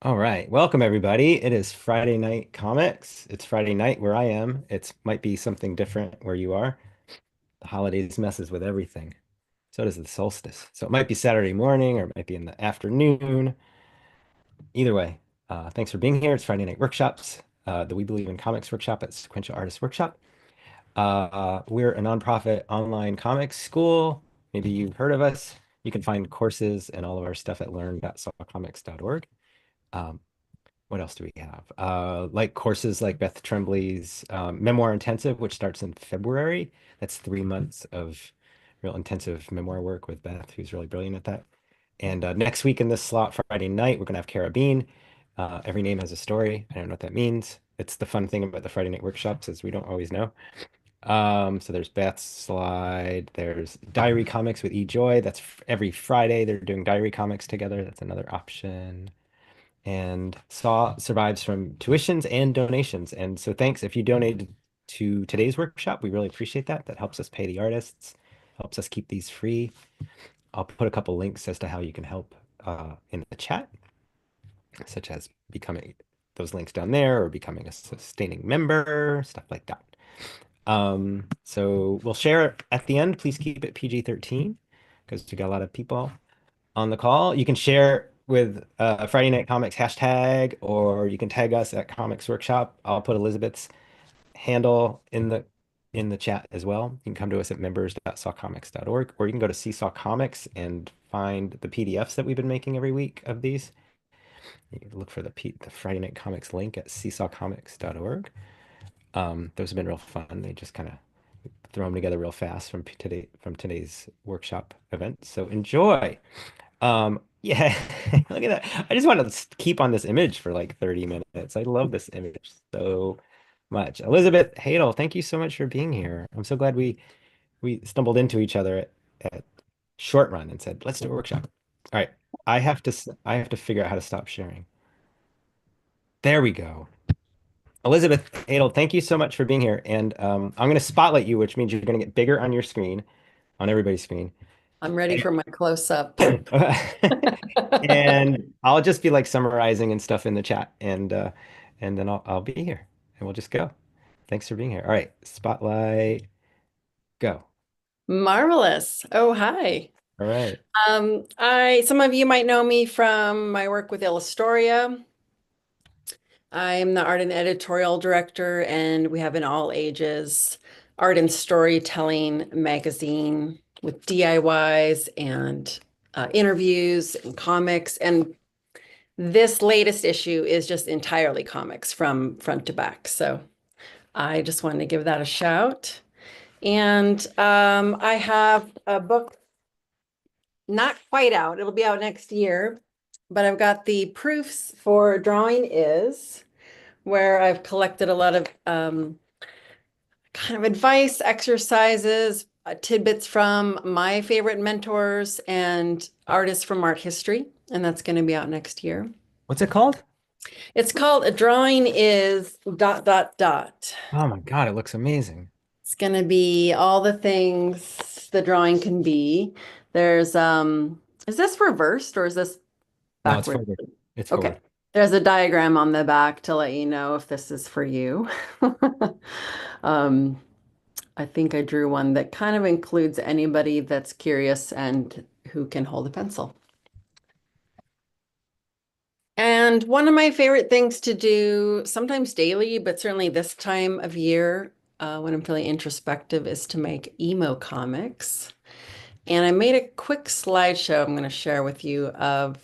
All right. Welcome, everybody. It is Friday night comics. It's Friday night where I am. It might be something different where you are. The holidays messes with everything. So does the solstice. So it might be Saturday morning or it might be in the afternoon. Either way, thanks for being here. It's Friday Night Workshops, the We Believe in Comics workshop at Sequential Artists Workshop. We're a nonprofit online comics school. Maybe you've heard of us. You can find courses and all of our stuff at learn.sawcomics.org. Um, what else do we have? Like courses like Beth Tremblay's Memoir Intensive, which starts in February. That's 3 months of real intensive memoir work with Beth, who's really brilliant at that. And next week in this slot, Friday night, we're going to have Cara Bean. Every name has a story. I don't know what that means. It's the fun thing about the Friday night workshops is we don't always know. So there's Beth's slide. There's Diary Comics with E Joy. That's every Friday. They're doing diary comics together. That's another option. And Saw survives from tuitions and donations. And so thanks if you donated to today's workshop. We really appreciate that. That helps us pay the artists, helps us keep these free. I'll put a couple links as to how you can help in the chat, such as becoming those links down there or becoming a sustaining member, stuff like that. So we'll share it at the end. Please keep it PG-13 because we got a lot of people on the call. You can share with Friday Night Comics hashtag, or you can tag us at Comics Workshop. I'll put Elizabeth's handle in the chat as well. You can come to us at members.sawcomics.org, or you can go to Seesaw Comics and find the PDFs that we've been making every week of these. You can look for the Friday Night Comics link at seesawcomics.org. Those have been real fun. They just kind of throw them together real fast from today's workshop event. So enjoy. Yeah, look at that. I just want to keep on this image for like 30 minutes. I love this image so much. Elizabeth Haidle, thank you so much for being here. I'm so glad we stumbled into each other at Short Run and said, let's do a workshop. All right. I have to figure out how to stop sharing. There we go. Elizabeth Haidle, thank you so much for being here. And I'm going to spotlight you, which means you're going to get bigger on your screen, on everybody's screen. I'm ready for my close-up. And I'll just be like summarizing and stuff in the chat and then I'll be here and we'll just go. Thanks for being here. All right, spotlight, go. Marvelous. Oh, hi. All right. Some of you might know me from my work with Illustoria. I'm the art and editorial director, and we have an all ages art and storytelling magazine with DIYs and interviews and comics. And this latest issue is just entirely comics from front to back. So I just wanted to give that a shout. And I have a book not quite out. It'll be out next year, but I've got the proofs for Drawing Is, where I've collected a lot of kind of advice, exercises, tidbits from my favorite mentors and artists from art history. And that's going to be out next year. What's it called? It's called A Drawing Is dot, dot, dot. Oh my God, it looks amazing. It's going to be all the things the drawing can be. There's, is this reversed or is this No, it's backward? forward. It's Okay. forward. There's a diagram on the back to let you know if this is for you. Um, I think I drew one that kind of includes anybody that's curious and who can hold a pencil. And one of my favorite things to do, sometimes daily, but certainly this time of year, when I'm feeling introspective, is to make emo comics. And I made a quick slideshow I'm going to share with you of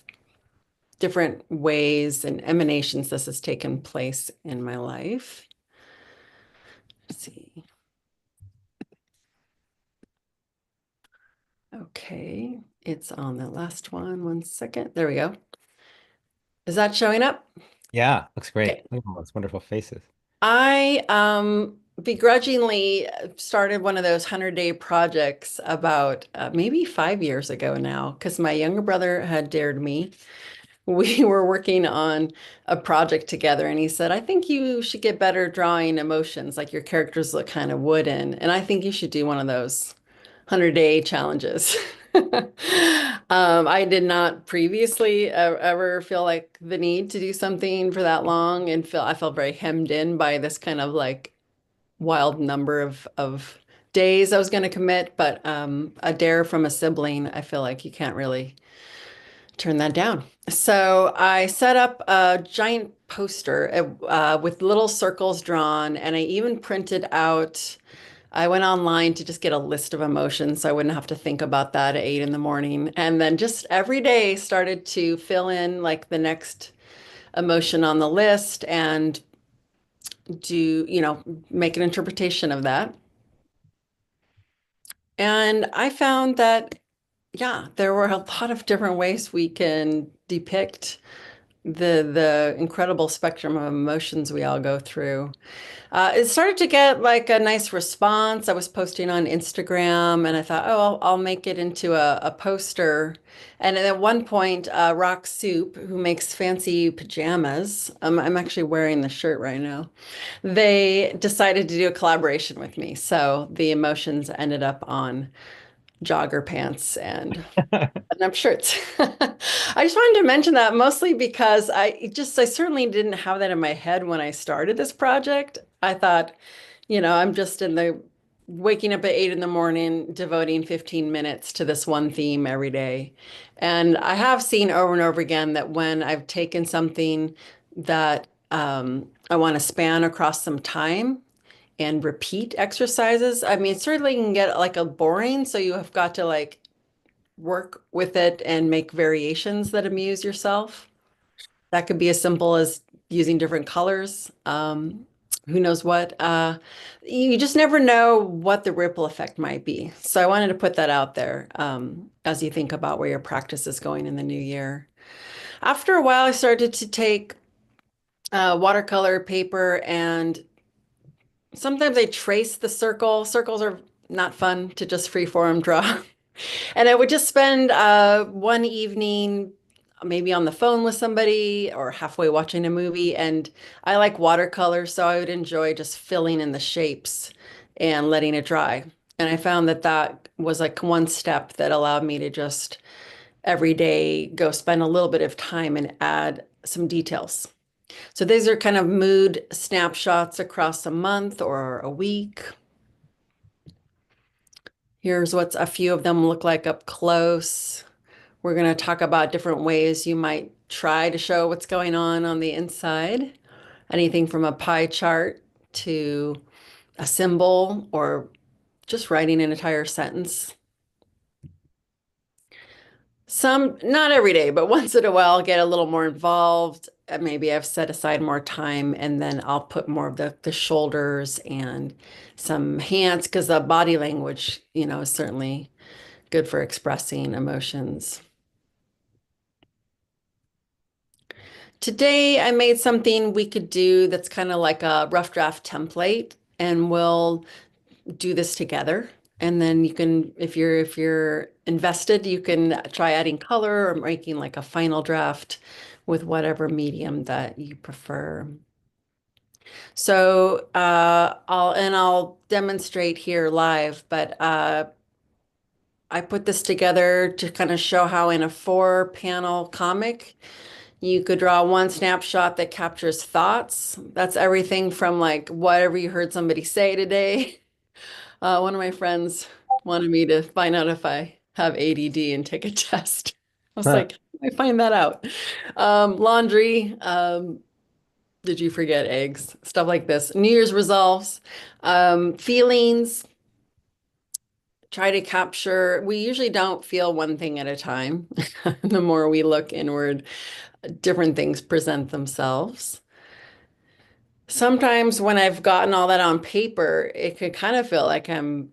different ways and emanations this has taken place in my life. Let's see. Okay, it's on the last one. One second. There we go. Is that showing up? Yeah, looks great. Okay. Look at all those wonderful faces. I begrudgingly started one of those 100-day projects about maybe 5 years ago now, because my younger brother had dared me. We were working on a project together, and he said, I think you should get better drawing emotions, like your characters look kind of wooden, and I think you should do one of those 100-day challenges. I did not previously ever feel like the need to do something for that long and I felt very hemmed in by this kind of like wild number of days I was going to commit, but a dare from a sibling, I feel like you can't really turn that down. So I set up a giant poster with little circles drawn, and I even printed out. I went online to just get a list of emotions so I wouldn't have to think about that at 8 in the morning. And then just every day started to fill in like the next emotion on the list and make an interpretation of that. And I found that, yeah, there were a lot of different ways we can depict the incredible spectrum of emotions we all go through. It started to get like a nice response. I was posting on Instagram and I thought, oh, I'll make it into a poster. And at one point, Rock Soup, who makes fancy pajamas, I'm actually wearing the shirt right now. They decided to do a collaboration with me. So the emotions ended up on jogger pants and button-up shirts. I just wanted to mention that mostly because I certainly didn't have that in my head when I started this project. I thought, I'm just in the waking up at 8 in the morning, devoting 15 minutes to this one theme every day. And I have seen over and over again that when I've taken something that I want to span across some time and repeat exercises, I mean, it certainly can get like a boring, so you have got to like work with it and make variations that amuse yourself. That could be as simple as using different colors. Who knows what? You just never know what the ripple effect might be. So I wanted to put that out there as you think about where your practice is going in the new year. After a while, I started to take watercolor paper and sometimes I trace the circle. Circles are not fun to just freeform draw. And I would just spend one evening maybe on the phone with somebody or halfway watching a movie. And I like watercolor, so I would enjoy just filling in the shapes and letting it dry. And I found that that was like one step that allowed me to just every day go spend a little bit of time and add some details. So these are kind of mood snapshots across a month or a week. Here's what a few of them look like up close. We're going to talk about different ways you might try to show what's going on the inside. Anything from a pie chart to a symbol or just writing an entire sentence. Some, not every day, but once in a while, I'll get a little more involved. Maybe I've set aside more time and then I'll put more of the shoulders and some hands because the body language, is certainly good for expressing emotions. Today, I made something we could do that's kind of like a rough draft template, and we'll do this together. And then you can, if you're invested, you can try adding color or making like a final draft with whatever medium that you prefer. So I'll demonstrate here live, but I put this together to kind of show how in a 4-panel comic, you could draw one snapshot that captures thoughts. That's everything from like whatever you heard somebody say today. One of my friends wanted me to find out if I have ADD and take a test. I was Huh. like, how do I find that out? Laundry, did you forget eggs? Stuff like this. New Year's resolves, feelings, try to capture. We usually don't feel one thing at a time. The more we look inward, different things present themselves. Sometimes when I've gotten all that on paper, it could kind of feel like I'm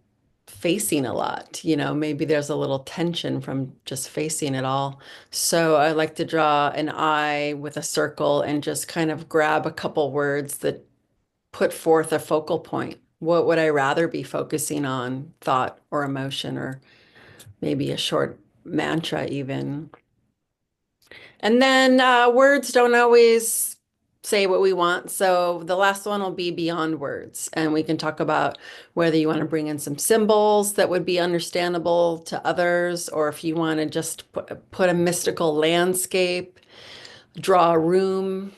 facing a lot. Maybe there's a little tension from just facing it all. So I like to draw an eye with a circle and just kind of grab a couple words that put forth a focal point. What would I rather be focusing on, thought or emotion, or maybe a short mantra even? And then words don't always say what we want. So the last one will be beyond words, and we can talk about whether you want to bring in some symbols that would be understandable to others, or if you want to just put a mystical landscape, draw a room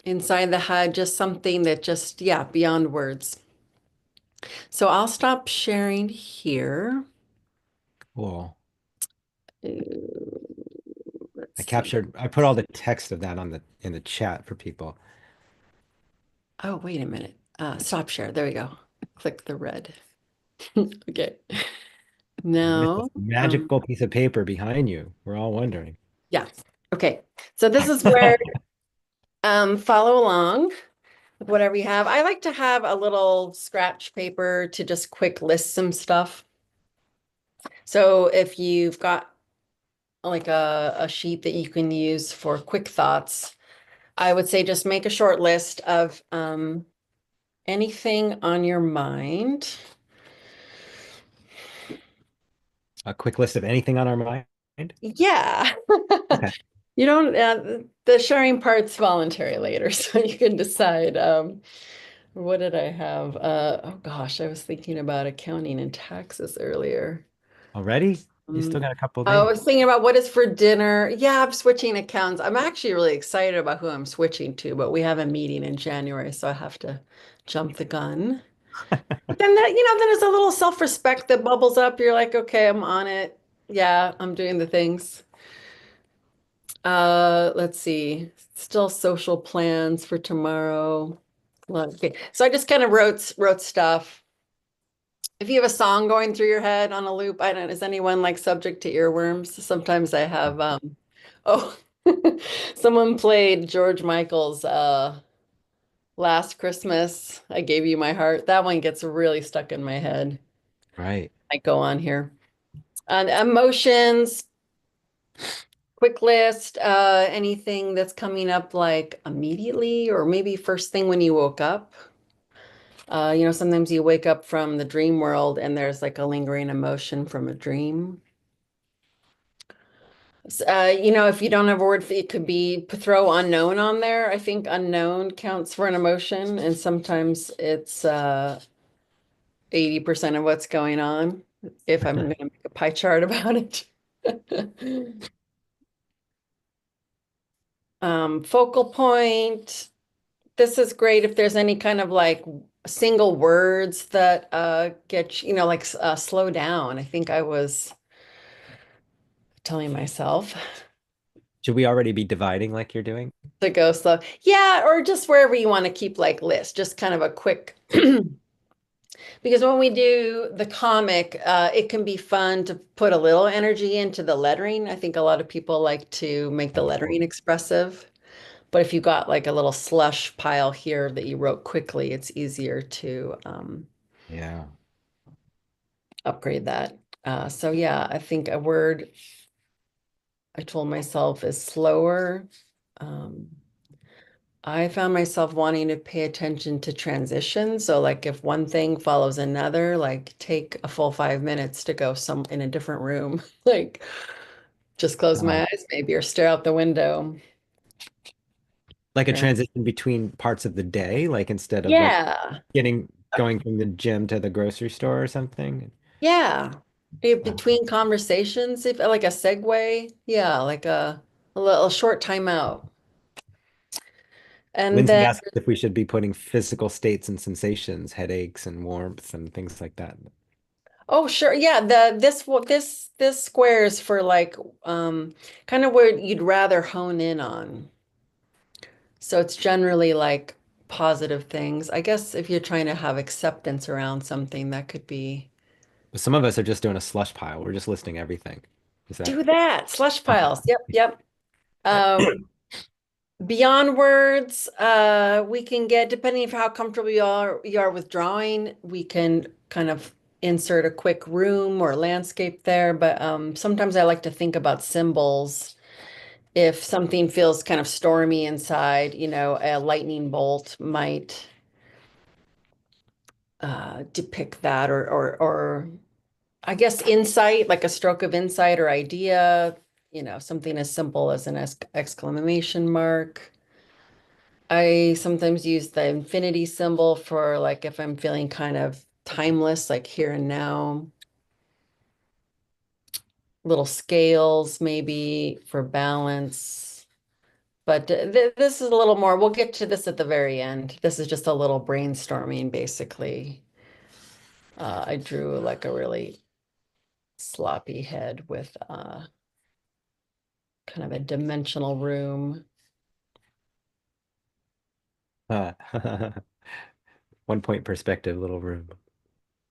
inside the HUD, just something that just, yeah, beyond words. So I'll stop sharing here. Cool. Let's see. I put all the text of that on in the chat for people. Oh, wait a minute. Stop share. There we go. Click the red. Okay. You missed Now, this magical piece of paper behind you. We're all wondering. yeah. Okay. So this is where follow along with whatever you have. I like to have a little scratch paper to just quick list some stuff. So if you've got like a sheet that you can use for quick thoughts, I would say just make a short list of anything on your mind. A quick list of anything on our mind. Yeah. Okay. You don't, the sharing part's voluntary later, so you can decide. What did I have? Oh gosh, I was thinking about accounting and taxes earlier. Already? You still Um, got a couple of I days. was thinking about what is for dinner. Yeah, I'm switching accounts. I'm actually really excited about who I'm switching to, but we have a meeting in January, so I have to jump the gun. But then then there's a little self-respect that bubbles up. You're like, okay, I'm on it. Yeah, I'm doing the things. Let's see. Still social plans for tomorrow. Okay. So I just kind of wrote stuff. If you have a song going through your head on a loop, I don't, is anyone like subject to earworms? Sometimes I have oh someone played George Michael's Last Christmas, I Gave You My Heart. That one gets really stuck in my head. Right. I go on here. And emotions, quick list, anything that's coming up like immediately or maybe first thing when you woke up. Sometimes you wake up from the dream world and there's like a lingering emotion from a dream. If you don't have a word for it, could be throw unknown on there. I think unknown counts for an emotion, and sometimes it's 80% of what's going on, if I'm going to make a pie chart about it. Focal point. This is great if there's any kind of like single words that get like slow down. I think I was telling myself Should we already be dividing like you're doing? to go slow. Yeah, or just wherever you want to keep like lists, just kind of a quick because when we do the comic, it can be fun to put a little energy into the lettering. I think a lot of people like to make the Oh, lettering expressive. But if you got like a little slush pile here that you wrote quickly, it's easier to yeah. upgrade that. So yeah, I think a word I told myself is slower. Um, I found myself wanting to pay attention to transition. So like if one thing follows another, like take a full 5 minutes to go some in a different room, like just close my Um, eyes maybe or stare out the window. like a Trans transition between parts of the day, like instead of like yeah. going from the gym to the grocery store or something. Yeah. Between conversations, if like a segue, yeah, like a little short timeout. And Lindsay then, asked if we should be putting physical states and sensations, headaches and warmth and things like that. oh, sure. Yeah, this square is for like kind of where you'd rather hone in on. So it's generally like positive things. I guess if you're trying to have acceptance around something, that could be But some of us are just doing a slush pile. We're just listing everything. Is that do that. Slush okay? piles. Yep, yep. Beyond words, we can get, depending on how comfortable you are with drawing, we can kind of insert a quick room or landscape there. But sometimes I like to think about symbols. If something feels kind of stormy inside, a lightning bolt might depict that, or I guess insight, like a stroke of insight or idea, something as simple as an exclamation mark. I sometimes use the infinity symbol for like if I'm feeling kind of timeless, like here and now. Little scales maybe for balance. But this is a little more, we'll get to this at the very end. This is just a little brainstorming, basically. I drew like a really sloppy head with kind of a dimensional room. Uh, 1 point perspective, little room.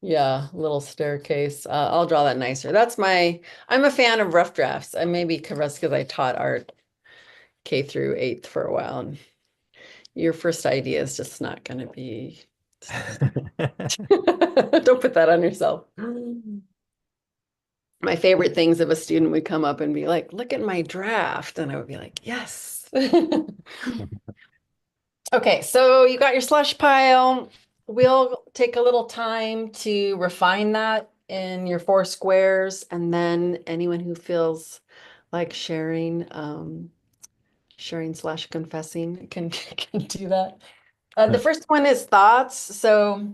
Yeah, little staircase. I'll draw that nicer. I'm a fan of rough drafts. I maybe because I taught art K through 8th for a while. And your first idea is just not going to be, don't put that on yourself. My favorite things if a student would come up and be like, look at my draft. And I would be like, yes. Okay, so you got your slush pile. We'll take a little time to refine that in your 4 squares, and then anyone who feels like sharing slash confessing can can do that. The first one is thoughts. So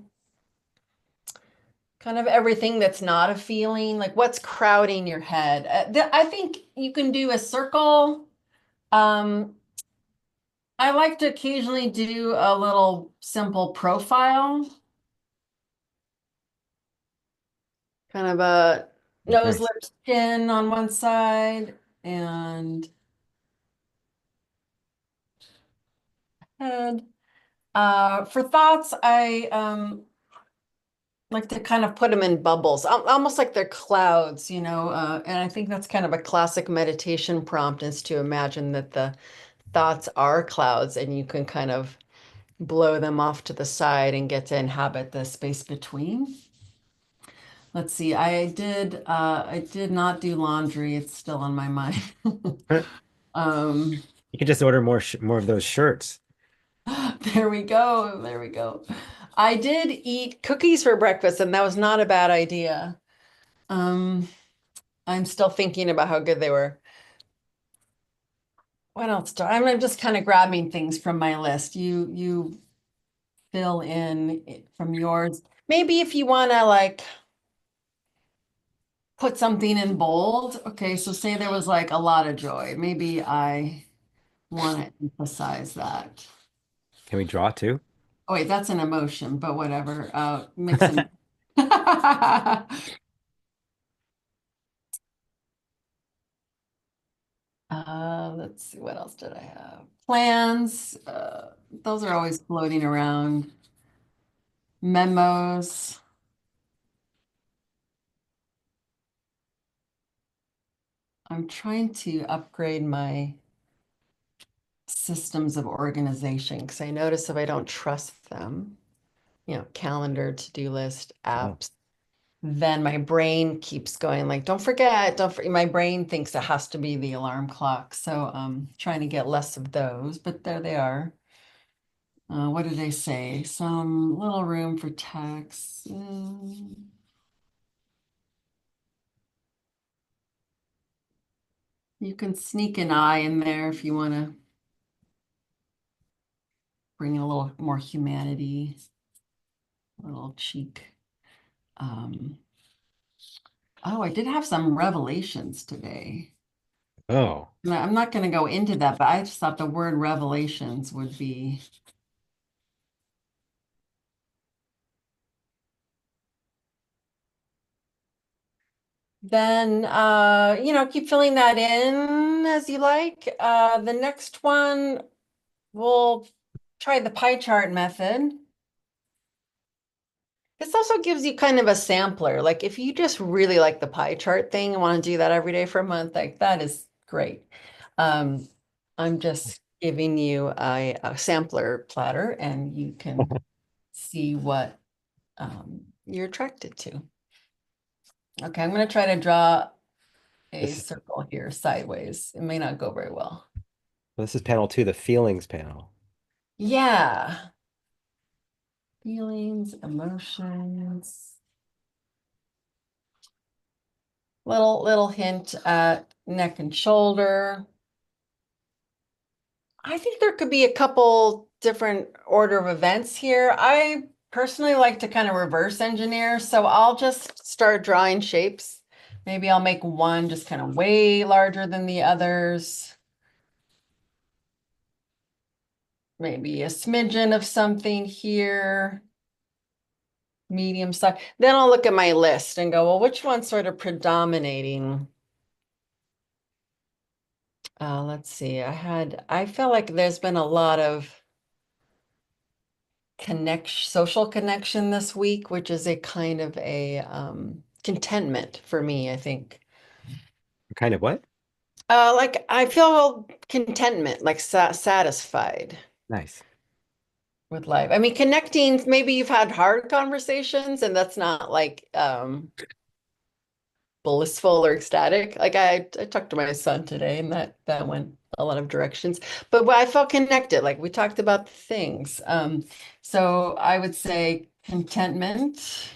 kind of everything that's not a feeling, like what's crowding your head. I think you can do a circle. Um, I like to occasionally do a little simple profile, kind of a nose, Nice. lips, chin on one side and head. For thoughts, I like to kind of put them in bubbles, almost like they're clouds, and I think that's kind of a classic meditation prompt is to imagine that the thoughts are clouds and you can kind of blow them off to the side and get to inhabit the space between. Let's see, I did not do laundry. It's still on my mind. Um, You can just order more of those shirts. there we go. There we go. I did eat cookies for breakfast, and that was not a bad idea. Um, I'm still thinking about how good they were. What else I'm just kind of grabbing things from my list. You fill in from yours. Maybe if you want to like put something in bold. Okay, so say there was like a lot of joy. Maybe I want to emphasize that. Can we draw too? Oh wait, that's an emotion, but whatever. Mix them. Let's see, what else did I have? Plans. Those are always floating around. Memos. I'm trying to upgrade my systems of organization because I notice if I don't trust them, calendar, to-do list, Oh, apps, then my brain keeps going like, don't forget, don't forget. My brain thinks it has to be the alarm clock. So trying to get less of those, but there they are. What did they say? Some little room for text. You can sneak an eye in there if you want to bring a little more humanity, a little cheek. Um, oh, I did have some revelations today. oh. I'm not going to go into that, but I just thought the word revelations would be. Then, keep filling that in as you like. The next one, we'll try the pie chart method. This also gives you kind of a sampler. Like if you just really like the pie chart thing and want to do that every day for a month, like that is great. Um, I'm just giving you a sampler platter and you can see what you're attracted to. Okay, I'm going to try to draw a This is circle here sideways. It may not go very well. this is panel 2, the feelings panel. Yeah. Feelings, emotions. Little hint at neck and shoulder. I think there could be a couple different order of events here. I personally like to kind of reverse engineer, so I'll just start drawing shapes. Maybe I'll make one just kind of way larger than the others. Maybe a smidgen of something here, medium size. Then I'll look at my list and go, well, which one's sort of predominating? Let's see. I feel like there's been a lot of social connection this week, which is a kind of a contentment for me, I think. Kind of what? Like I feel contentment, like satisfied Nice. with life. I mean, connecting, maybe you've had hard conversations and that's not like blissful or ecstatic. Like I talked to my son today and that went a lot of directions. But I felt connected, like we talked about things. So I would say contentment.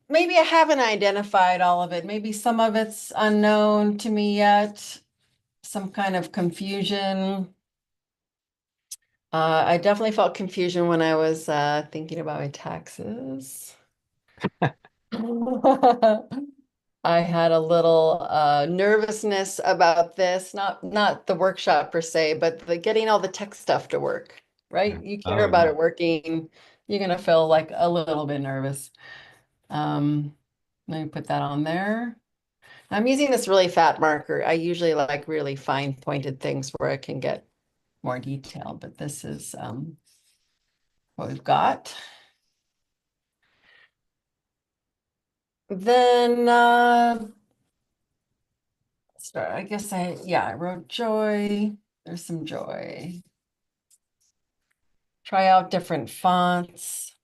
Maybe I haven't identified all of it. Maybe some of it's unknown to me yet, some kind of confusion. I definitely felt confusion when I was thinking about my taxes. I had a little nervousness about this, not the workshop per se, but the getting all the tech stuff to work, right? You care Oh, about yeah. it working, you're gonna feel like a little bit nervous. Um, Let me put that on there. I'm using this really fat marker. I usually like really fine pointed things where I can get more detail, but this is what we've got. Then start, I wrote joy. There's some joy. Try out different fonts.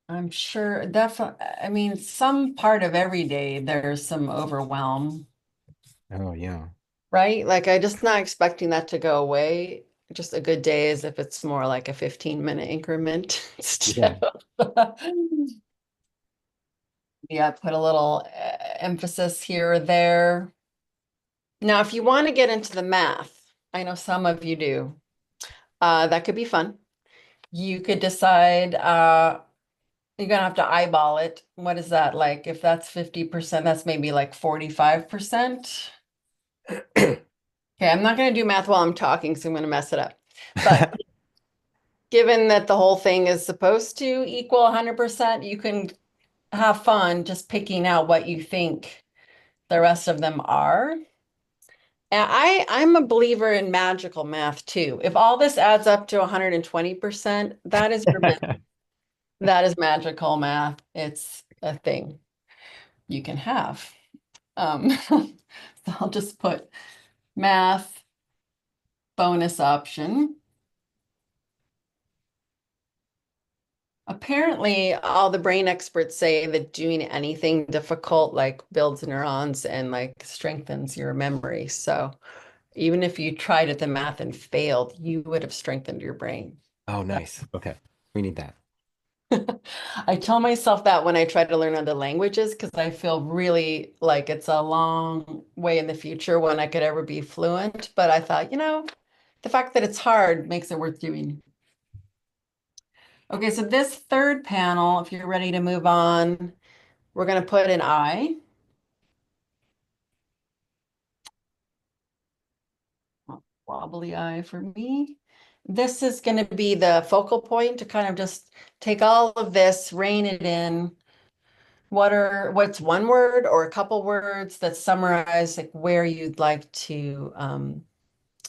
I'm sure definitely, I mean, some part of every day there's some overwhelm, Oh, yeah. right? Like I just not expecting that to go away. Just a good day is if it's more like a 15-minute increment Yeah. instead of yeah, put a little emphasis here or there. Now, if you want to get into the math, I know some of you do, that could be fun. You could decide you're gonna have to eyeball it. What is that like? If that's 50%, that's maybe like 45%. Okay, I'm not gonna do math while I'm talking, so I'm gonna mess it up. But given that the whole thing is supposed to equal 100%, you can have fun just picking out what you think the rest of them are. And I'm a believer in magical math too. If all this adds up to 120%, that is your math. That is magical math. It's a thing you can have. So I'll just put math bonus option. Apparently, all the brain experts say that doing anything difficult like builds neurons and like strengthens your memory. So even if you tried at the math and failed, you would have strengthened your brain. Oh, nice. Okay. We need that. I tell myself that when I try to learn other languages because I feel really like it's a long way in the future when I could ever be fluent. But I thought, the fact that it's hard makes it worth doing. Okay, so this third panel, if you're ready to move on, we're going to put an eye. Wobbly eye for me. This is going to be the focal point to kind of just take all of this, rein it in. What's one word or a couple words that summarize like where you'd like to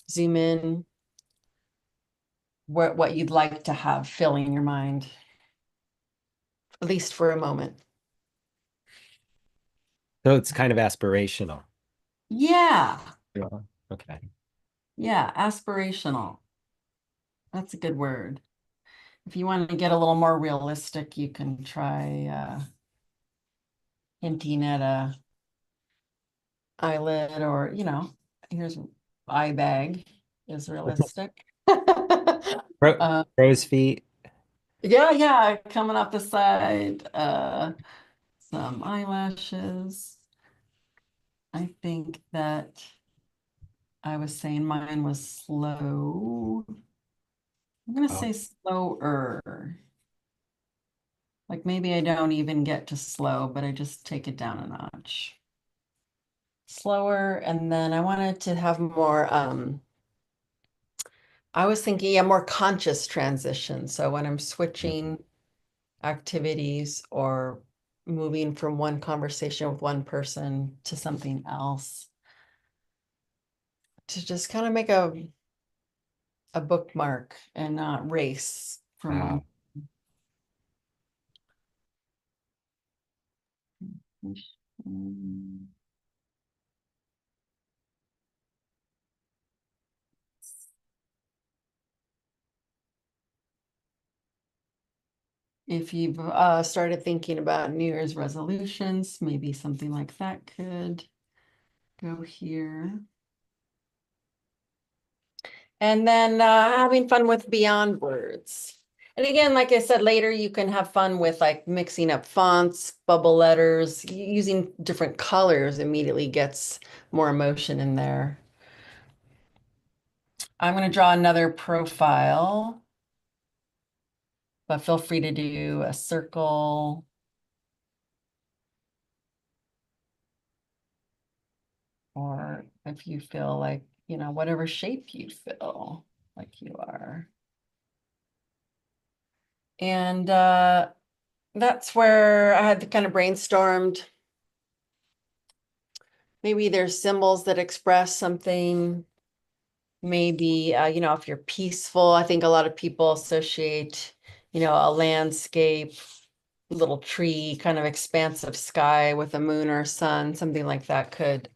zoom in, what you'd like to have filling your mind, at least for a moment. So it's kind of aspirational. Yeah, Yeah. Okay. yeah, aspirational. That's a good word. If you want to get a little more realistic, you can try hinting at a eyelid or, here's eye bag is realistic. Cro Uh, Crow's feet. Yeah, yeah, coming off the side. Some eyelashes. I think that I was saying mine was slow. I'm gonna Oh, say slower. Like maybe I don't even get to slow, but I just take it down a notch. Slower, and then I wanted to have more, I was thinking, yeah, more conscious transition. So when I'm mhm. switching activities or moving from one conversation with one person to something else, to just kind of make a bookmark and not race from one. Wow. Mm. If you've started thinking about New Year's resolutions, maybe something like that could go here. And then having fun with beyond words. And again, like I said, later you can have fun with like mixing up fonts, bubble letters, using different colors immediately gets more emotion in there. I'm going to draw another profile, but feel free to do a circle, or if you feel like, whatever shape you feel like you are. And that's where I had kind of brainstormed. Maybe there's symbols that express something. Maybe, if you're peaceful, I think a lot of people associate, a landscape, little tree, kind of expansive sky with a moon or sun, something like that could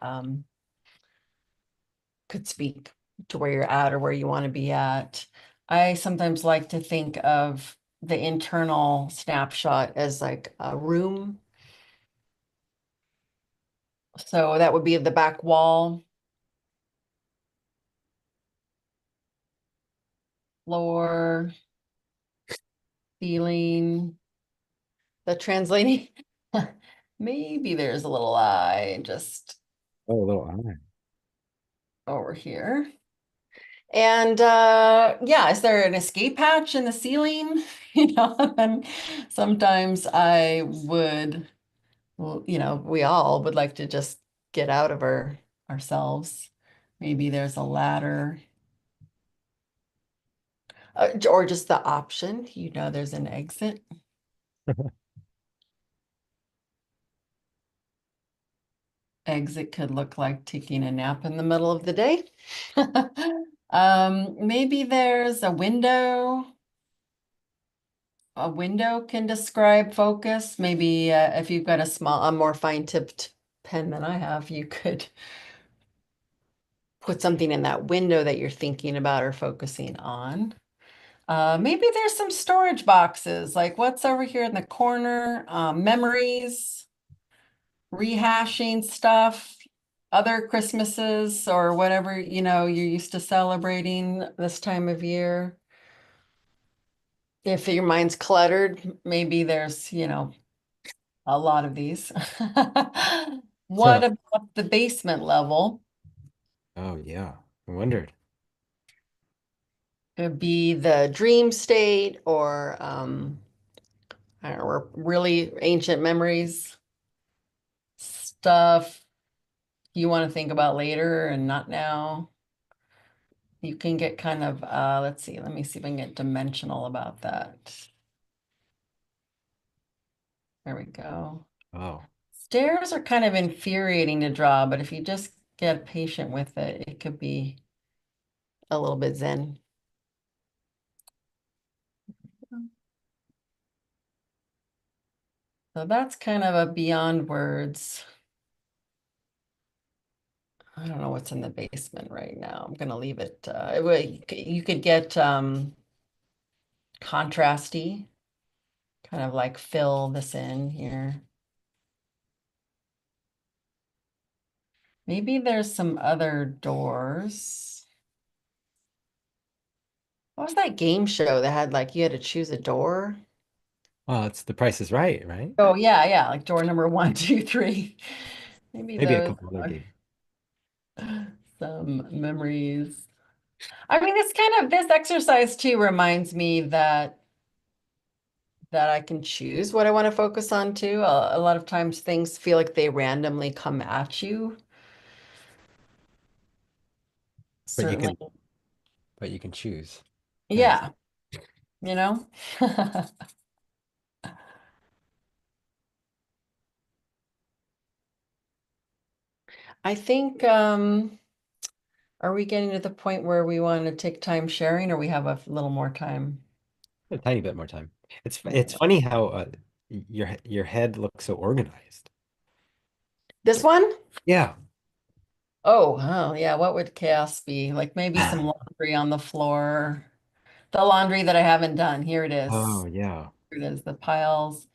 speak to where you're at or where you want to be at. I sometimes like to think of the internal snapshot as like a room. So that would be the back wall, floor, ceiling, the translating. Maybe there's a little eye just Oh, a little eye. over here. And yeah, is there an escape hatch in the ceiling? And sometimes I would, well, we all would like to just get out of ourselves. Maybe there's a ladder, or just the option, there's an exit. Exit could look like taking a nap in the middle of the day. Maybe there's a window. A window can describe focus. Maybe if you've got a more fine-tipped pen than I have, you could put something in that window that you're thinking about or focusing on. Maybe there's some storage boxes, like what's over here in the corner, memories, rehashing stuff, other Christmases or whatever, you're used to celebrating this time of year. If your mind's cluttered, maybe there's, a lot of these. What Huh. about the basement level? Oh, yeah. I wondered. Could be the dream state or I don't know, really ancient memories, stuff you want to think about later and not now. You can get kind of, let's see, let me see if I can get dimensional about that. There we go. Oh, Stairs are kind of infuriating to draw, but if you just get patient with it, it could be a little bit zen. So that's kind of a beyond words. I don't know what's in the basement right now. I'm gonna leave it. You could get contrasty, kind of like fill this in here. Maybe there's some other doors. What was that game show that had like you had to choose a door? Well, it's The Price is Right, right? Oh yeah, yeah, like door number one, two, three. Maybe Maybe a those couple other are games. some memories. I mean, this exercise too reminds me that I can choose what I want to focus on too. A lot of times things feel like they randomly come at you. But you Certainly. can but you can choose. Nice. Yeah, you know? I think are we getting to the point where we want to take time sharing or we have a little more time? A tiny bit more time. It's Okay. funny how your head looks so organized. This one? Yeah. Oh, yeah. What would chaos be? Like maybe some laundry on the floor. The laundry that I haven't done. Here it Oh is. yeah. Here it is. The piles.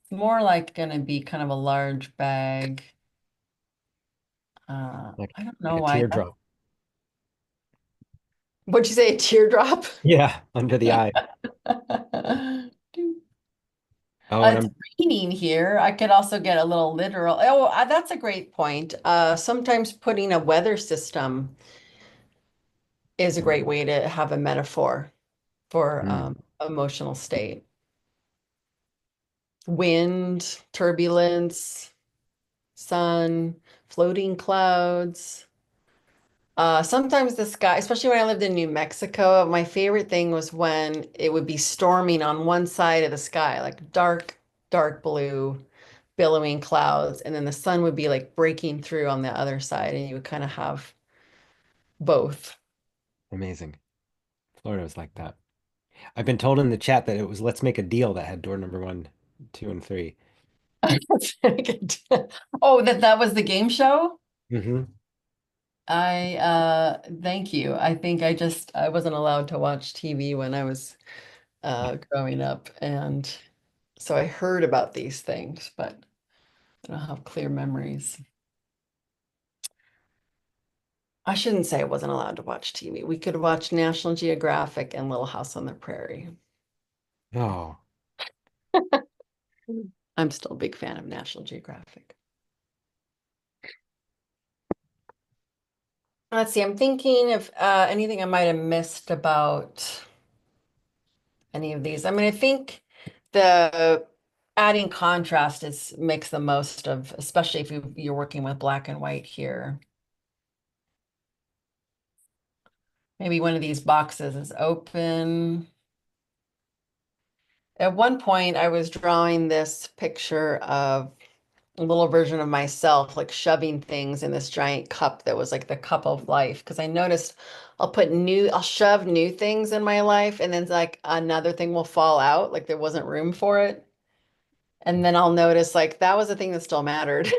It's more like going to be kind of a large bag. Like I don't like know a why. teardrop. What'd you say? A teardrop? Yeah, under the eye. Oh, and It's I'm raining here. I could also get a little literal. Oh, that's a great point. Sometimes putting a weather system is a great way to have a metaphor for mm, emotional state. Wind, turbulence, sun, floating clouds. Sometimes the sky, especially when I lived in New Mexico, my favorite thing was when it would be storming on one side of the sky, like dark, dark blue, billowing clouds, and then the sun would be like breaking through on the other side, and you would kind of have both. amazing. Florida was like that. I've been told in the chat that it was Let's Make a Deal that had door number one, two, and three. That's very good. Oh, that was the game show? Hmm. I thank you. I think I wasn't allowed to watch TV when I was growing up, and so I heard about these things, but I don't have clear memories. I shouldn't say I wasn't allowed to watch TV. We could watch National Geographic and Little House on the Prairie. Oh, I'm still a big fan of National Geographic. Let's see, I'm thinking of anything I might have missed about any of these. I mean, I think the adding contrast is makes the most of, especially if you're working with black and white here. Maybe one of these boxes is open. At one point, I was drawing this picture of a little version of myself, like shoving things in this giant cup that was like the cup of life. Because I noticed I'll shove new things in my life, and then like another thing will fall out, like there wasn't room for it. And then I'll notice like that was the thing that still mattered.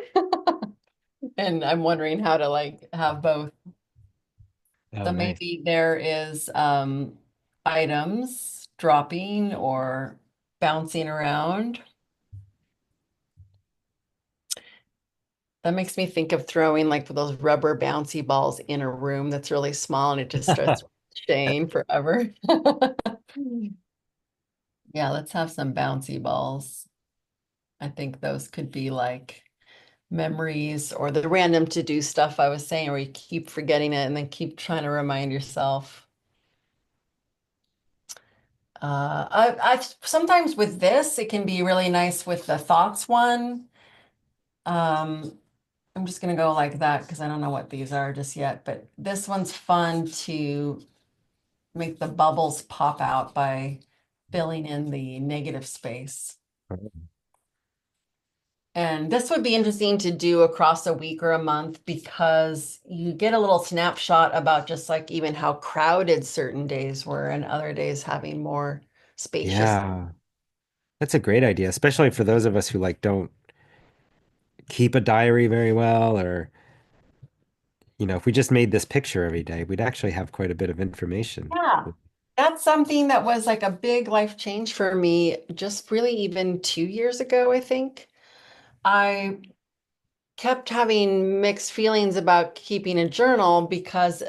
And I'm wondering how to like have both. oh, So nice. maybe there is items dropping or bouncing around. That makes me think of throwing like those rubber bouncy balls in a room that's really small and it just starts staying forever. Yeah, let's have some bouncy balls. I think those could be like memories or the random to do stuff I was saying, where you keep forgetting it and then keep trying to remind yourself. I sometimes with this, it can be really nice with the thoughts one. Um, I'm just gonna go like that because I don't know what these are just yet, but this one's fun to make the bubbles pop out by filling in the negative space. And this would be interesting to do across a week or a month because you get a little snapshot about just like even how crowded certain days were and other days having more spacious. Yeah, that's a great idea, especially for those of us who like don't keep a diary very well, or if we just made this picture every day, we'd actually have quite a bit of information. Yeah. That's something that was like a big life change for me just really even 2 years ago, I think. I kept having mixed feelings about keeping a journal because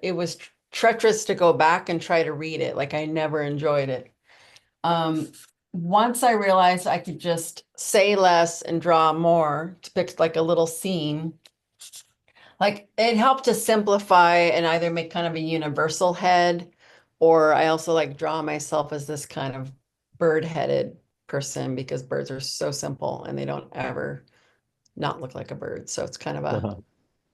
it was treacherous to go back and try to read it. Like I never enjoyed it. Um, Once I realized I could just say less and draw more to pick like a little scene, like it helped to simplify and either make kind of a universal head, or I also like draw myself as this kind of bird-headed person because birds are so simple and they don't ever not look like a bird. So it's kind of a Uh-huh.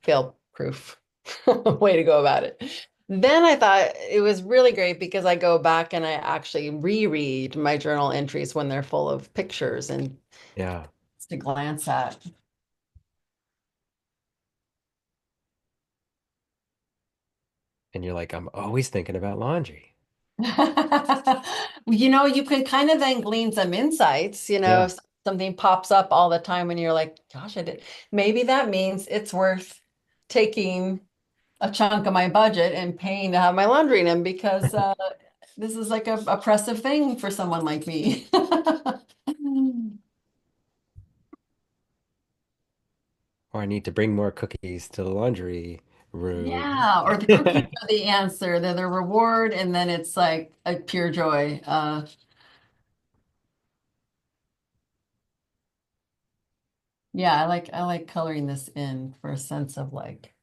fail-proof way to go about it. Then I thought it was really great because I go back and I actually reread my journal entries when they're full of pictures and Yeah. to glance at. And you're like, I'm always thinking about laundry. You can kind of then glean some insights, Yeah. if something pops up all the time and you're like, gosh, I did. Maybe that means it's worth taking a chunk of my budget and paying to have my laundry in them because this is like a oppressive thing for someone like me. Or I need to bring more cookies to the laundry room. Yeah, or the cookies are the answer. They're the reward, and then it's like a pure joy. Yeah, I like coloring this in for a sense of like,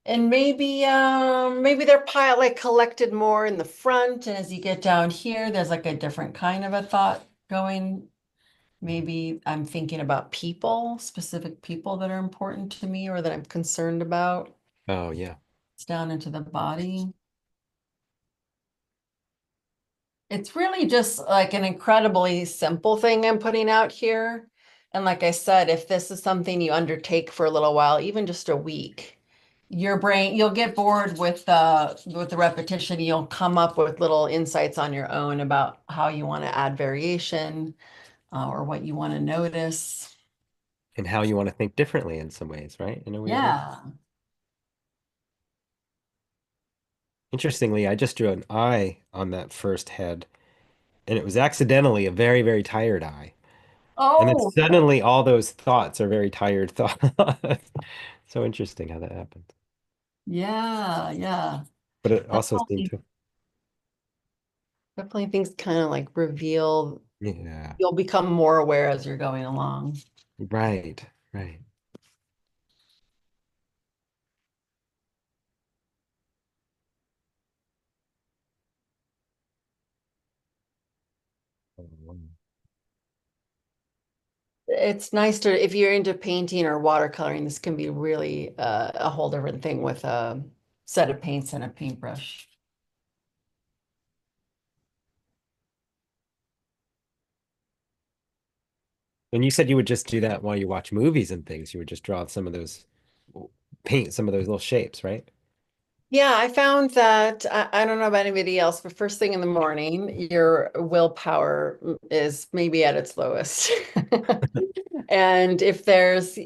and maybe they're pile like collected more in the front, and as you get down here, there's like a different kind of a thought going. Maybe I'm thinking about people, specific people that are important to me or that I'm concerned about. Oh, yeah. It's down into the body. It's really just like an incredibly simple thing I'm putting out here. And like I said, if this is something you undertake for a little while, even just a week, your brain, you'll get bored with the repetition. You'll come up with little insights on your own about how you want to add variation or what you want to notice. And how you want to think differently in some ways, right? In a weird way. Yeah. Interestingly, I just drew an eye on that first head, and it was accidentally a very, very tired eye. And then Oh, suddenly all those thoughts are very tired thoughts. So interesting how that happens. yeah, yeah. But it also seemed Definitely, to, definitely things kind of like reveal, yeah, you'll become more aware as you're going along. right, right. It's nice to, if you're into painting or watercoloring, this can be really a whole different thing with a set of paints and a paintbrush. And you said you would just do that while you watch movies and things. You would just draw some of those, paint some of those little shapes, right? Yeah, I found that I don't know about anybody else, but first thing in the morning, your willpower is maybe at its lowest. And if there's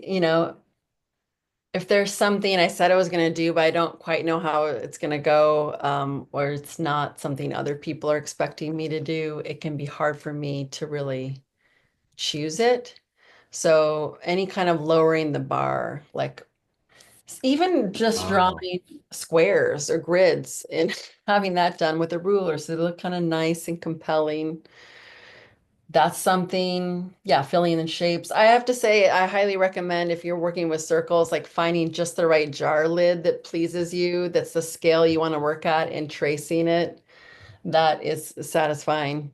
something I said I was going to do, but I don't quite know how it's going to go, or it's not something other people are expecting me to do, it can be hard for me to really choose it. So any kind of lowering the bar, like even just Oh, drawing squares or grids and having that done with a ruler so they look kind of nice and compelling. That's something, yeah, filling in shapes. I have to say, I highly recommend if you're working with circles, like finding just the right jar lid that pleases you, that's the scale you want to work at, and tracing it. That is satisfying.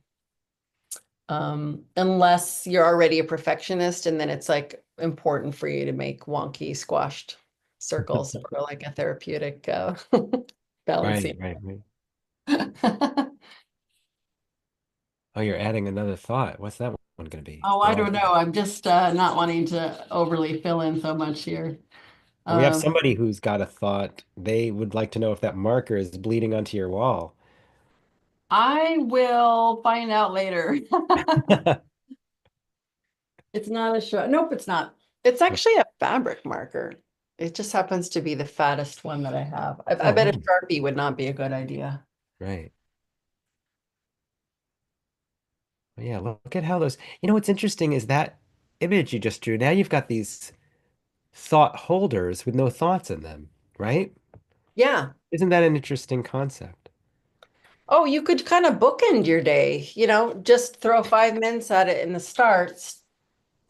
Unless you're already a perfectionist, and then it's like important for you to make wonky, squashed circles for like a therapeutic right, balancing. right, right. Oh, you're adding another thought. What's that one going to be? Oh, I Well, don't know. I'm just not wanting to overly fill in so much here. we have Um, somebody who's got a thought. They would like to know if that marker is bleeding onto your wall. I will find out later. It's not a show. Nope, it's not. It's actually a fabric marker. It just happens to be the fattest one that I have. I bet a Oh, Sharpie would not be a good idea. right. Yeah, look at how those, what's interesting is that image you just drew. Now you've got these thought holders with no thoughts in them, right? Yeah. Isn't that an interesting concept? Oh, you could kind of bookend your day, just throw 5 minutes at it in the starts,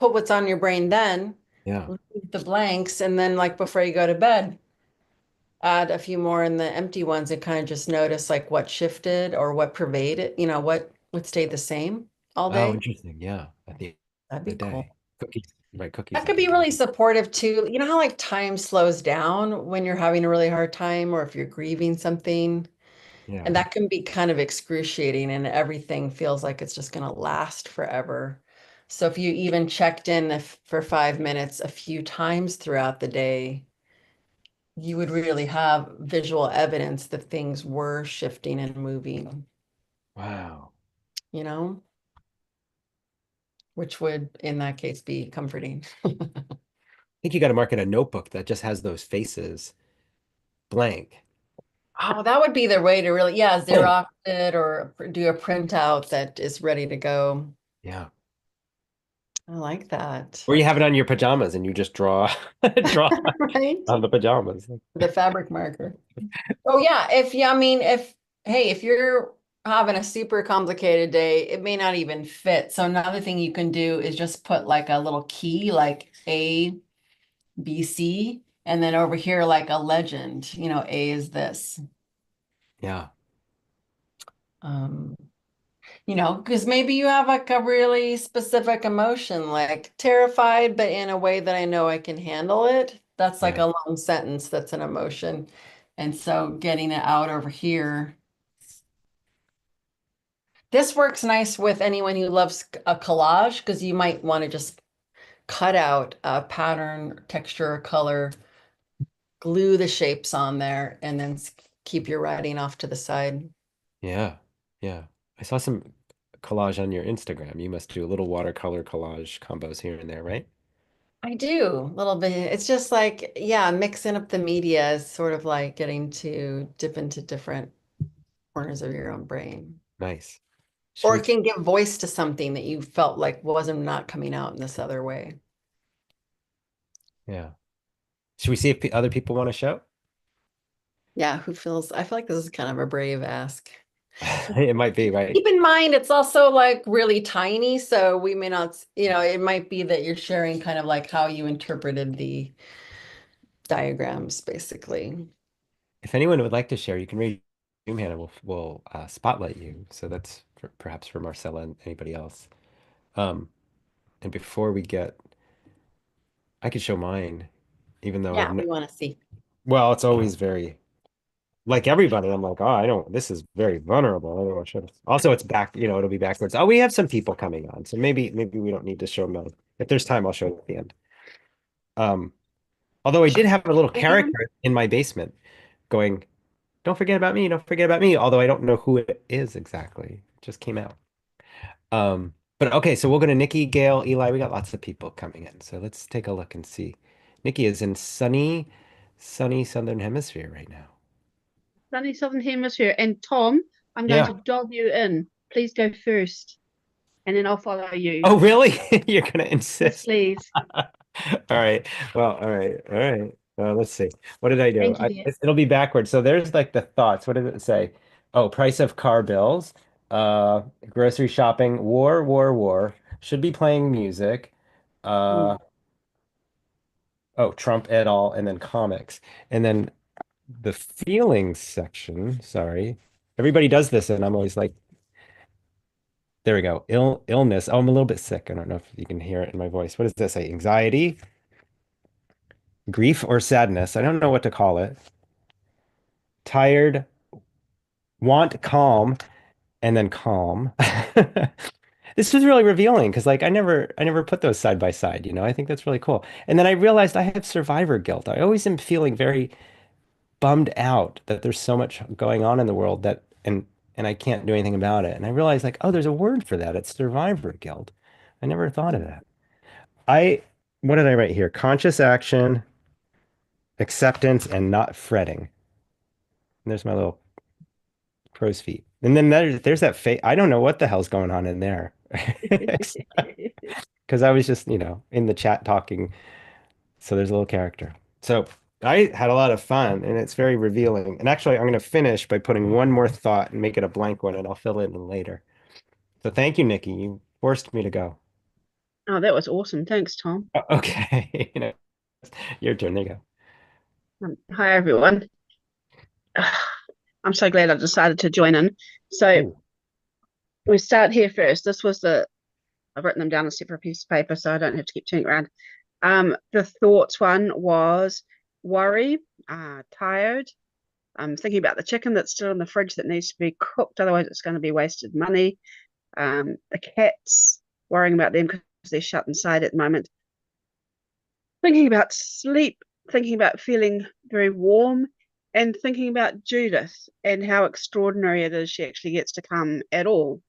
put what's on your brain then, Yeah. leave the blanks, and then like before you go to bed, add a few more in the empty ones and kind of just notice like what shifted or what pervaded, what stayed the same all Oh, day. interesting. Yeah. At the end That'd of be the cool. day. Cookies, right? Cookies That at could the be end of the really day. supportive too. You know how like time slows down when you're having a really hard time or if you're grieving something? Yeah. And that can be kind of excruciating and everything feels like it's just going to last forever. So if you even checked in for 5 minutes a few times throughout the day, you would really have visual evidence that things were shifting and moving, Wow. you know, which would in that case be comforting. I think you got to market a notebook that just has those faces blank. Oh, that would be the way to really, yeah, Xerox it or do a printout that is ready to go. Yeah. I like that. Or you have it on your pajamas and you just draw draw Right? on the pajamas. The fabric marker. Oh yeah, if yeah, I mean if you're having a super complicated day, it may not even fit. So another thing you can do is just put like a little key like A, B, C, and then over here like a legend, A is this. Yeah. Um, because maybe you have like a really specific emotion, like terrified, but in a way that I know I can handle it. That's like Yeah. a long sentence that's an emotion. And so getting it out over here. This works nice with anyone who loves a collage because you might want to just cut out a pattern, texture, color, glue the shapes on there, and then keep your writing off to the side. Yeah. Yeah. I saw some collage on your Instagram. You must do little watercolor collage combos here and there, right? I do a little bit. It's just like, yeah, mixing up the media is sort of like getting to dip into different corners of your own brain. Nice. Should Or we? it can give voice to something that you felt like wasn't not coming out in this other way. Yeah. Should we see if other people want to show? Yeah, I feel like this is kind of a brave ask. It might be, right? Keep in mind, it's also like really tiny, so we may not, it might be that you're sharing kind of like how you interpreted the diagrams, basically. If anyone would like to share, you can raise your hand and we'll spotlight you. So that's perhaps for Marcella and anybody else. Um, and before we get, I could show mine, even though Yeah, we want to see. well, it's always very like everybody. I'm like, oh, I don't. This is very vulnerable. I don't know what should. Also, it's back. It'll be backwards. Oh, we have some people coming on, so maybe we don't need to show mine. If there's time, I'll show it at the end. Um, although I did have a little And character in my basement going, "Don't forget about me. Don't forget about me." Although I don't know who it is exactly. It just came out. But okay, so we'll go to Nikki, Gail, Eli. We got lots of people coming in, so let's take a look and see. Nikki is in sunny Southern Hemisphere right now. Sunny Southern Hemisphere. And Tom, I'm going to Yeah. dob you in. Please go first, and then I'll follow you. Oh, really? You're gonna Yes, insist? please. All right. Well, all right. All right. Let's see. What did I do? Thank you, dear. It'll be backwards. So there's like the thoughts. What did it say? Oh, price of car bills, uh, grocery shopping, war. Should be playing music. mm, Uh, oh, Trump et al. And then comics. And then the feelings section. Sorry. Everybody does this, and I'm always like, there we go. Illness. Oh, I'm a little bit sick. I don't know if you can hear it in my voice. What does this say? Anxiety, grief or sadness. I don't know what to call it. Tired, want calm, and then calm. This was really revealing because like I never put those side by side. I think that's really cool. And then I realized I have survivor guilt. I always am feeling very bummed out that there's so much going on in the world that and I can't do anything about it. And I realized like, oh, there's a word for that. It's survivor guilt. I never thought of that. I what did I write here? Conscious action, acceptance, and not fretting. And there's my little crow's feet. And then there's that face. I don't know what the hell's going on in there. Because I was just, in the chat talking. So there's a little character. So I had a lot of fun and it's very revealing. And actually, I'm going to finish by putting one more thought and make it a blank one, and I'll fill it in later. So thank you, Nikki. You forced me to go. Oh, that was awesome. Thanks, Tom. Okay. Your turn. There you go. Hi, everyone. I'm so glad I decided to join in. So Oh, we start here first. I've written them down on a separate piece of paper so I don't have to keep turning around. The thoughts one was worry, tired. I'm thinking about the chicken that's still in the fridge that needs to be cooked, otherwise it's going to be wasted money. The cats, worrying about them because they're shut inside at the moment. Thinking about sleep, thinking about feeling very warm, and thinking about Judith and how extraordinary it is she actually gets to come at all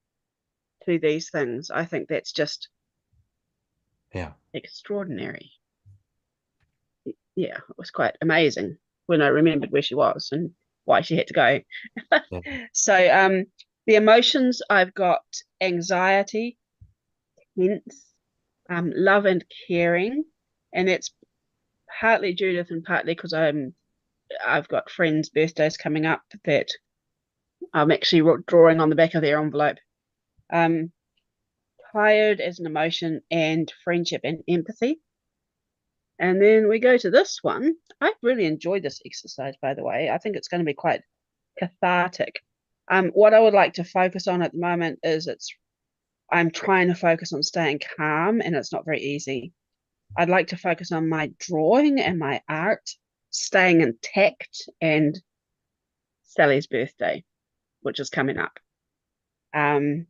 to these things. I think that's just yeah. extraordinary. Yeah, it was quite amazing when I remembered where she was and why she had to go. Yeah. So the emotions, I've got anxiety, tense, love and caring, and it's partly Judith and partly because I've got friends' birthdays coming up that I'm actually drawing on the back of their envelope. Um, tired as an emotion and friendship and empathy. And then we go to this one. I've really enjoyed this exercise, by the way. I think it's going to be quite cathartic. What I would like to focus on at the moment is I'm trying to focus on staying calm, and it's not very easy. I'd like to focus on my drawing and my art, staying intact, and Sally's birthday, which is coming up. Um,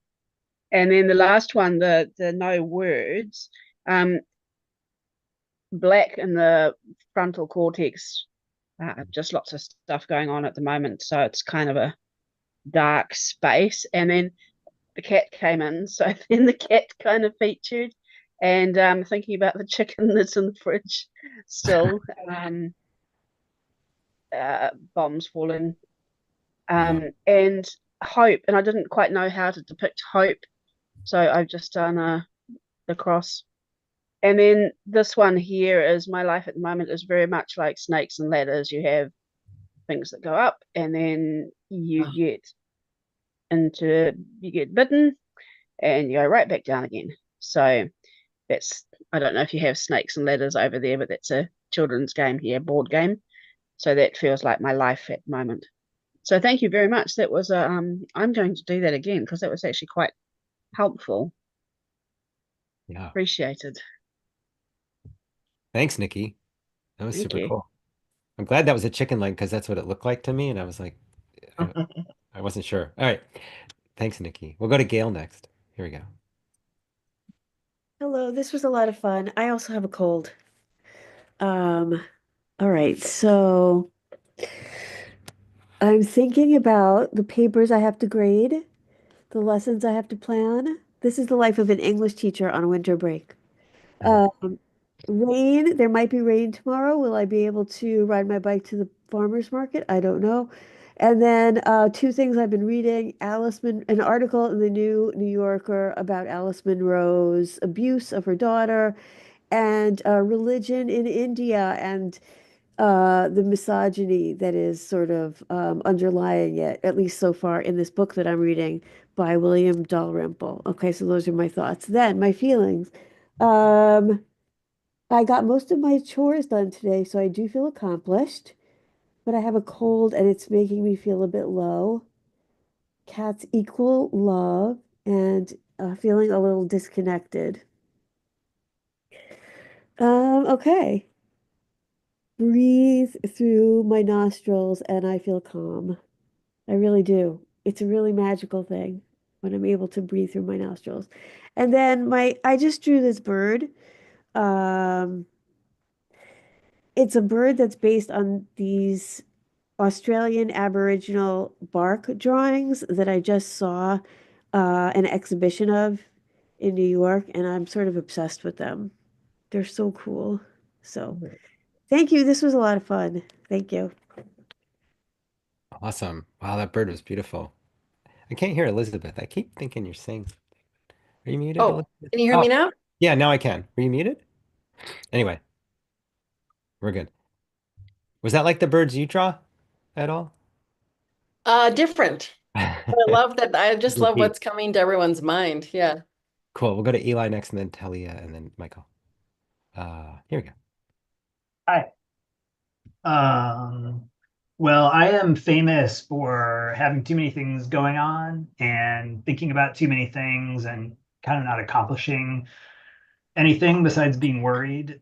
and then the last one, the no words, black in the frontal cortex, just lots of stuff going on at the moment. So it's kind of a dark space. And then the cat came in, so then the cat kind of featured. And thinking about the chicken that's in the fridge still, bombs falling, Yeah. and hope. And I didn't quite know how to depict hope, so I've just done the cross. And then this one here is my life at the moment is very much like snakes and ladders. You have things that go up, and then you get bitten, and you go right back down again. So that's I don't know if you have snakes and ladders over there, but that's a children's game here, board game. So that feels like my life at the moment. So thank you very much. That was I'm going to do that again because that was actually quite helpful. Yeah. Appreciated. Thanks, Nikki. That was Thank super you. cool. I'm glad that was a chicken leg because that's what it looked like to me. And I was like, I, I wasn't sure. All right. Thanks, Nikki. We'll go to Gail next. Here we go. Hello, this was a lot of fun. I also have a cold. Um, all right, so I'm thinking about the papers I have to grade, the lessons I have to plan. This is the life of an English teacher on winter break. Mhm. Um, rain, there might be rain tomorrow. Will I be able to ride my bike to the farmer's market? I don't know. And then two things I've been reading, an article in the New Yorker about Alice Munro's abuse of her daughter, and religion in India and the misogyny that is sort of underlying it, at least so far in this book that I'm reading by William Dalrymple. Okay, so those are my thoughts. Then my feelings. Um, I got most of my chores done today, so I do feel accomplished, but I have a cold and it's making me feel a bit low. Cats equal love and feeling a little disconnected. Okay. Breathe through my nostrils and I feel calm. I really do. It's a really magical thing when I'm able to breathe through my nostrils. And then I just drew this bird. Um, it's a bird that's based on these Australian Aboriginal bark drawings that I just saw an exhibition of in New York, and I'm sort of obsessed with them. They're so cool. So thank you. This was a lot of fun. Thank you. Awesome. Wow, that bird was beautiful. I can't hear Elizabeth. I keep thinking you're saying, are you muted, Oh, Elizabeth? can you hear Oh, me now? yeah, now I can. Were you muted? Anyway, we're good. Was that like the birds you draw at all? Different. But I love that. I just love Repeat. what's coming to everyone's mind. Yeah. Cool. We'll go to Eli next and then Talia and then Michael. Here we go. Hi. Um, well, I am famous for having too many things going on and thinking about too many things and kind of not accomplishing anything besides being worried.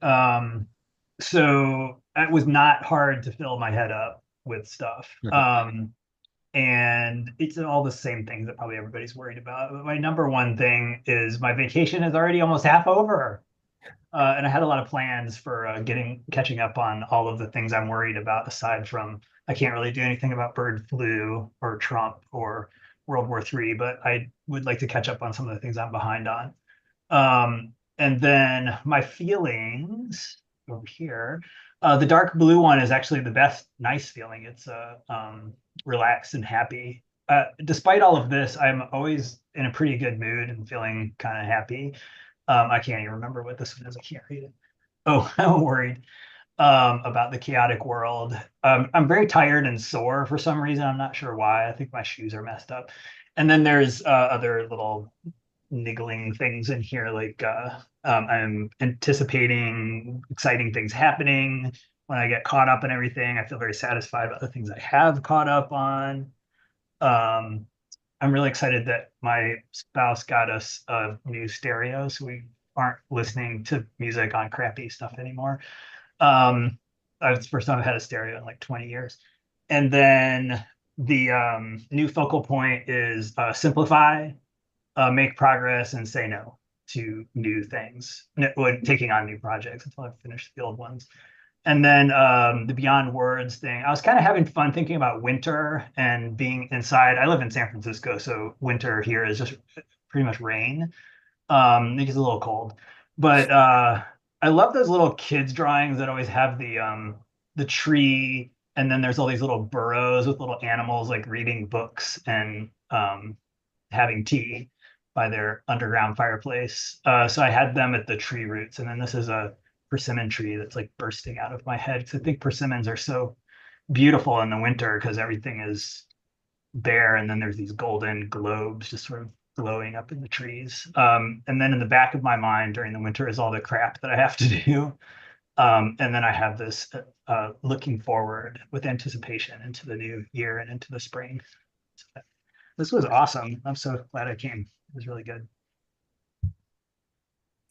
So it was not hard to fill my head up with stuff. And it's all the same things that probably everybody's worried about. But my number one thing is my vacation is already almost half over. And I had a lot of plans for catching up on all of the things I'm worried about, aside from I can't really do anything about bird flu or Trump or World War III, but I would like to catch up on some of the things I'm behind on. And then my feelings over here, the dark blue one is actually the best, nice feeling. It's relaxed and happy. Despite all of this, I'm always in a pretty good mood and feeling kind of happy. I can't even remember what this one is. I can't read it. Oh, I'm worried about the chaotic world. I'm very tired and sore for some reason. I'm not sure why. I think my shoes are messed up. And then there's other little niggling things in here, like I'm anticipating exciting things happening when I get caught up in everything. I feel very satisfied about the things I have caught up on. Um, I'm really excited that my spouse got us a new stereo, so we aren't listening to music on crappy stuff anymore. It's the first time I've had a stereo in like 20 years. And then the new focal point is simplify, make progress, and say no to new things, taking on new projects until I've finished the old ones. And then the beyond words thing, I was kind of having fun thinking about winter and being inside. I live in San Francisco, so winter here is just pretty much rain. It gets a little cold, but I love those little kids drawings that always have the tree, and then there's all these little burrows with little animals like reading books and having tea by their underground fireplace. So I had them at the tree roots, and then this is a persimmon tree that's like bursting out of my head because I think persimmons are so beautiful in the winter because everything is bare, and then there's these golden globes just sort of glowing up in the trees. And then in the back of my mind during the winter is all the crap that I have to do. And then I have this looking forward with anticipation into the new year and into the spring. So this was awesome. I'm so glad I came. It was really good.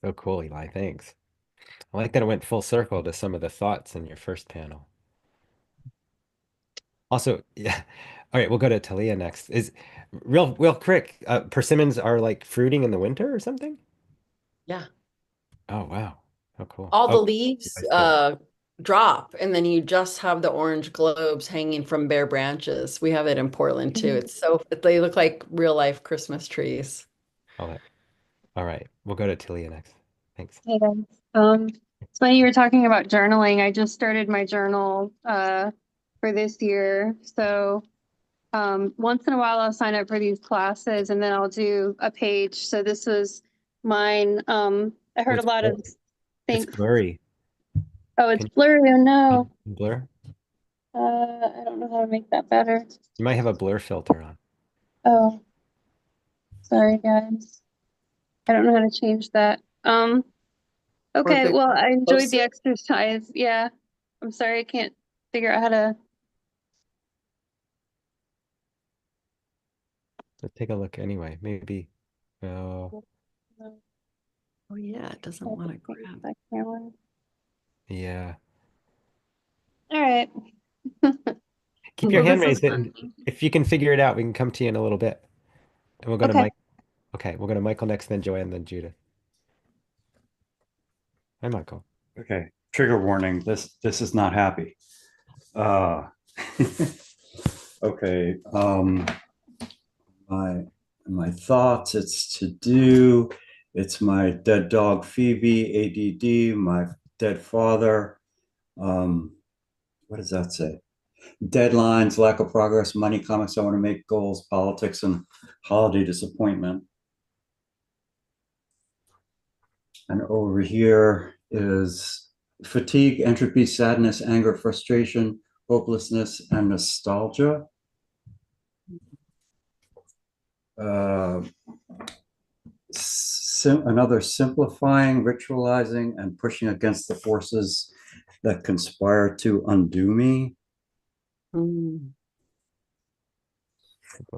So cool, Eli. Thanks. I like that it went full circle to some of the thoughts in your first panel. Also, yeah. All right, we'll go to Talia next. Is real quick, persimmons are like fruiting in the winter or something? Yeah. Oh, wow. Oh, cool. All the Oh, leaves I see. drop, and then you just have the orange globes hanging from bare branches. We have it in Portland too. It's so they look like real life Christmas trees. All right, we'll go to Talia next. Thanks. Hey guys. It's funny you were talking about journaling. I just started my journal for this year. So once in a while I'll sign up for these classes and then I'll do a page. So this was mine. I heard a It's lot of It's things. blurry. Oh, it's Can blurry. Oh no. you blur? I don't know how to make that better. You might have a blur filter on. Oh, sorry guys. I don't know how to change that. Okay, well, I enjoyed the exercise. Yeah. I'm sorry I can't figure out how to. Let's take a look anyway. Maybe. Oh, Oh yeah, it doesn't want to grab. That camera. yeah. All right. Keep your Well, hand this is raised. And if you can figure it out, we can come to you in a little bit. And we'll go to Okay. Mike. Okay, we'll go to Michael next, then Joanne, then Judith. Hi, Michael. Okay, trigger warning. This is not happy. Uh, okay. My thoughts. It's to do. It's my dead dog Phoebe, ADD. My dead father. What does that say? Deadlines, lack of progress, money, comics I want to make, goals, politics, and holiday disappointment. And over here is fatigue, entropy, sadness, anger, frustration, hopelessness, and nostalgia. Another simplifying, ritualizing, and pushing against the forces that conspire to undo me. Mm.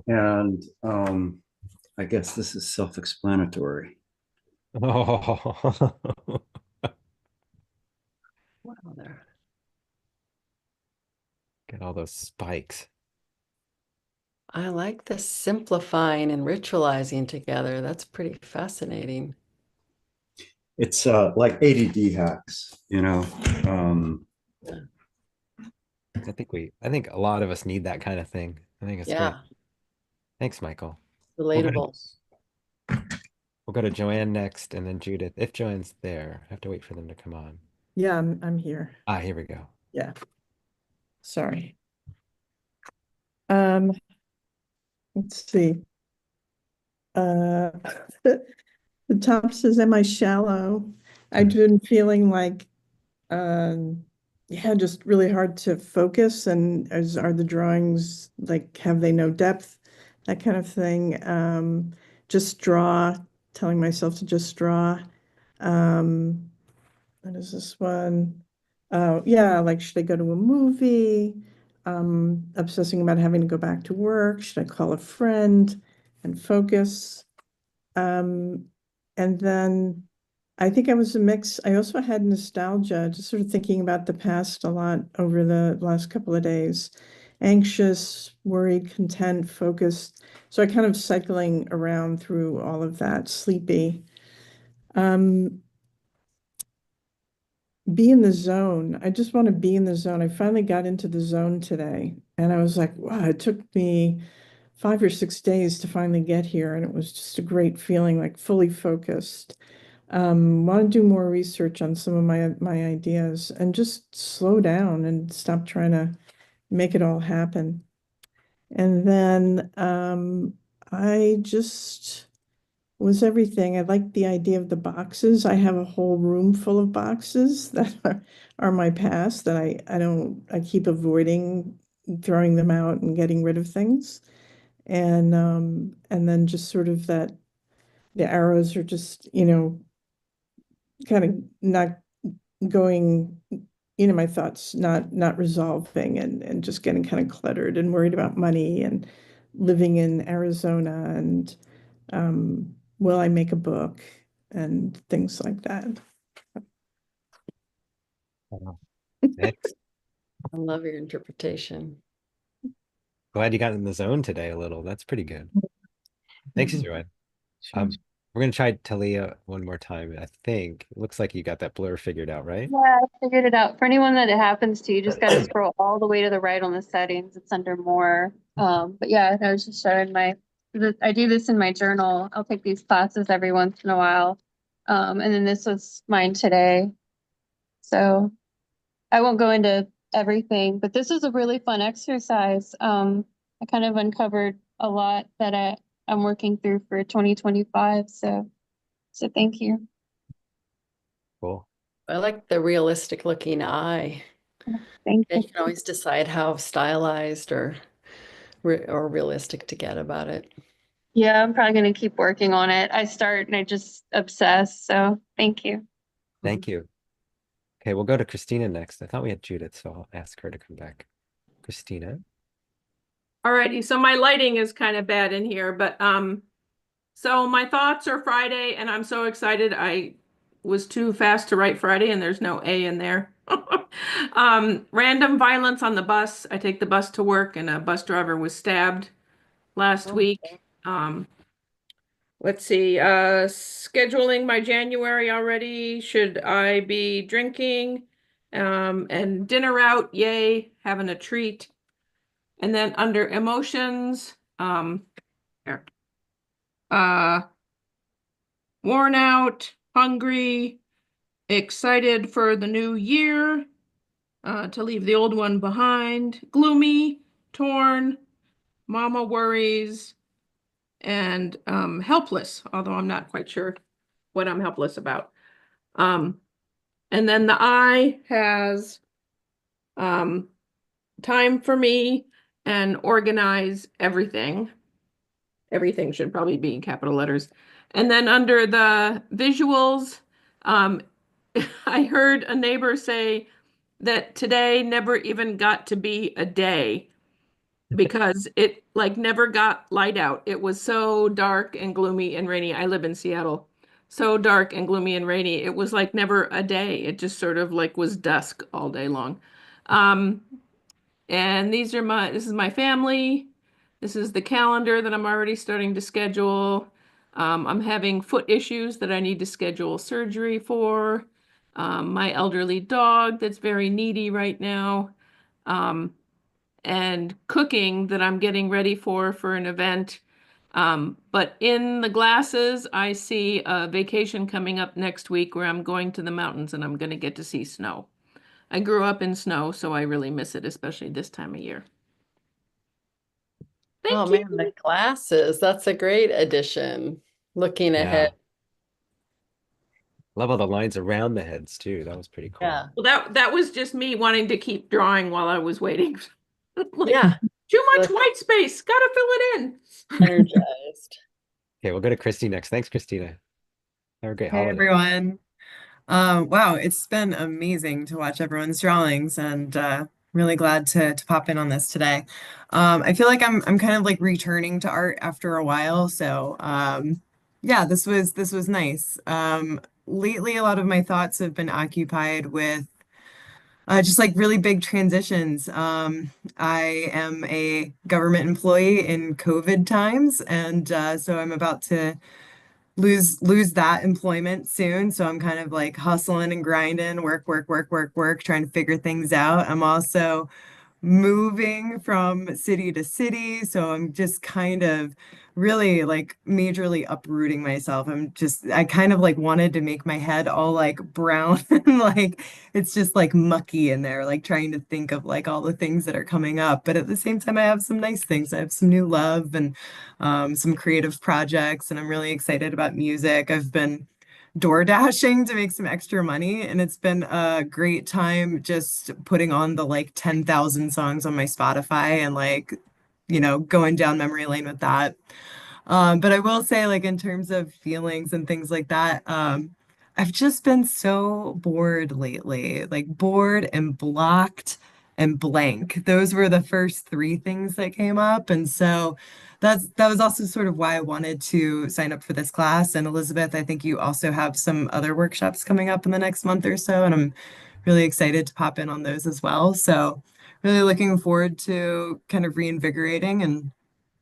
And I guess this is self-explanatory. Oh, Wow, there. get all those spikes. I like the simplifying and ritualizing together. That's pretty fascinating. It's like ADD hacks, you know. Yeah. I think a lot of us need that kind of thing. I think it's great. Yeah, Thanks, Michael. relatable. We'll go to Joanne next and then Judith. If Joanne's there, I have to wait for them to come on. Yeah, I'm here. Ah, here we go. Yeah. Sorry. Um, let's see. The top says, am I shallow? I've been feeling like, yeah, just really hard to focus, and are the drawings like, have they no depth? That kind of thing. Just draw, telling myself to just draw. What is this one? Yeah, like, should I go to a movie? Obsessing about having to go back to work. Should I call a friend and focus? And then I think I was a mix. I also had nostalgia, just sort of thinking about the past a lot over the last couple of days. Anxious, worried, content, focused. So I kind of cycling around through all of that, sleepy. Be in the zone. I just want to be in the zone. I finally got into the zone today, and I was like, wow, it took me 5 or 6 days to finally get here, and it was just a great feeling, like fully focused. Want to do more research on some of my ideas and just slow down and stop trying to make it all happen. And then I just was everything. I like the idea of the boxes. I have a whole room full of boxes that are my past that I keep avoiding throwing them out and getting rid of things. And then just sort of that the arrows are just, kind of not going, my thoughts not resolving and just getting kind of cluttered and worried about money and living in Arizona and will I make a book and things like that. Wow. Thanks. I love your interpretation. Glad you got in the zone today a little. That's pretty good. Thanks, Joanne. Sure. We're gonna try Talia one more time. I think it looks like you got that blur figured out, right? Yeah, I figured it out. For anyone that it happens to, you just got to scroll all the way to the right on the settings. It's under more. But yeah, I was just showing I do this in my journal. I'll take these classes every once in a while. And then this was mine today. So I won't go into everything, but this is a really fun exercise. I kind of uncovered a lot that I'm working through for 2025. So thank you. Cool. I like the realistic looking eye. Thank You you. can always decide how stylized or realistic to get about it. Yeah, I'm probably going to keep working on it. I start and I just obsess. So thank you. Thank you. Okay, we'll go to Christina next. I thought we had Judith, so I'll ask her to come back. Christina. Alrighty, so my lighting is kind of bad in here, but so my thoughts are Friday, and I'm so excited. I was too fast to write Friday, and there's no A in there. Random violence on the bus. I take the bus to work, and a bus driver was stabbed last week. Let's see, scheduling my January already. Should I be drinking? And dinner out, yay, having a treat. And then under emotions, there. Worn out, hungry, excited for the new year, to leave the old one behind, gloomy, torn, mama worries, and helpless, although I'm not quite sure what I'm helpless about. And then the eye has time for me and organize everything. Everything should probably be in capital letters. And then under the visuals, I heard a neighbor say that today never even got to be a day because it like never got light out. It was so dark and gloomy and rainy. I live in Seattle. So dark and gloomy and rainy. It was like never a day. It just sort of like was dusk all day long. And this is my family. This is the calendar that I'm already starting to schedule. I'm having foot issues that I need to schedule surgery for. My elderly dog that's very needy right now. And cooking that I'm getting ready for an event. But in the glasses, I see a vacation coming up next week where I'm going to the mountains and I'm going to get to see snow. I grew up in snow, so I really miss it, especially this time of year. Oh Thank man, the glasses. That's a great addition. Looking ahead. Love all the lines around the heads too. That was pretty cool. Yeah. Well, that was just me wanting to keep drawing while I was waiting. Like, Yeah. too much white space. Gotta fill it in. Energized. Okay, we'll go to Christy next. Thanks, Christina. Have a great Hey holiday. everyone. Wow, it's been amazing to watch everyone's drawings and really glad to pop in on this today. I feel like I'm kind of like returning to art after a while, so yeah, this was nice. Lately a lot of my thoughts have been occupied with just like really big transitions. I am a government employee in COVID times, and so I'm about to lose that employment soon. So I'm kind of like hustling and grinding, work, trying to figure things out. I'm also moving from city to city. So I'm just kind of really like majorly uprooting myself. I kind of like wanted to make my head all like brown and like it's just like mucky in there, like trying to think of like all the things that are coming up. But at the same time, I have some nice things. I have some new love and some creative projects, and I'm really excited about music. I've been door dashing to make some extra money, and it's been a great time just putting on the like 10,000 songs on my Spotify and like, going down memory lane with that. But I will say, like, in terms of feelings and things like that, I've just been so bored lately, like bored and blocked and blank. Those were the first three things that came up. And so that was also sort of why I wanted to sign up for this class. And Elizabeth, I think you also have some other workshops coming up in the next month or so, and I'm really excited to pop in on those as well. So really looking forward to kind of reinvigorating and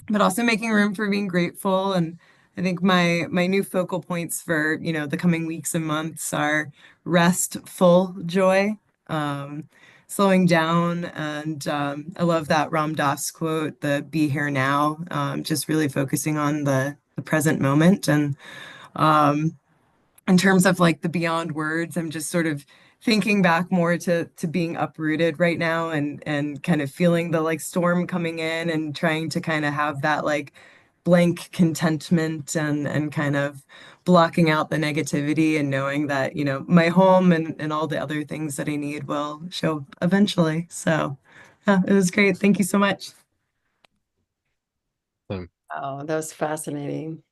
but also making room for being grateful. And I think my new focal points for, the coming weeks and months are restful joy, slowing down. And I love that Ram Dass quote, the be here now, just really focusing on the present moment. And in terms of like the beyond words, I'm just sort of thinking back more to being uprooted right now and kind of feeling the like storm coming in and trying to kind of have that like blank contentment and kind of blocking out the negativity and knowing that, my home and all the other things that I need will show up eventually. So yeah, it was great. Thank you so much. Oh, that was fascinating.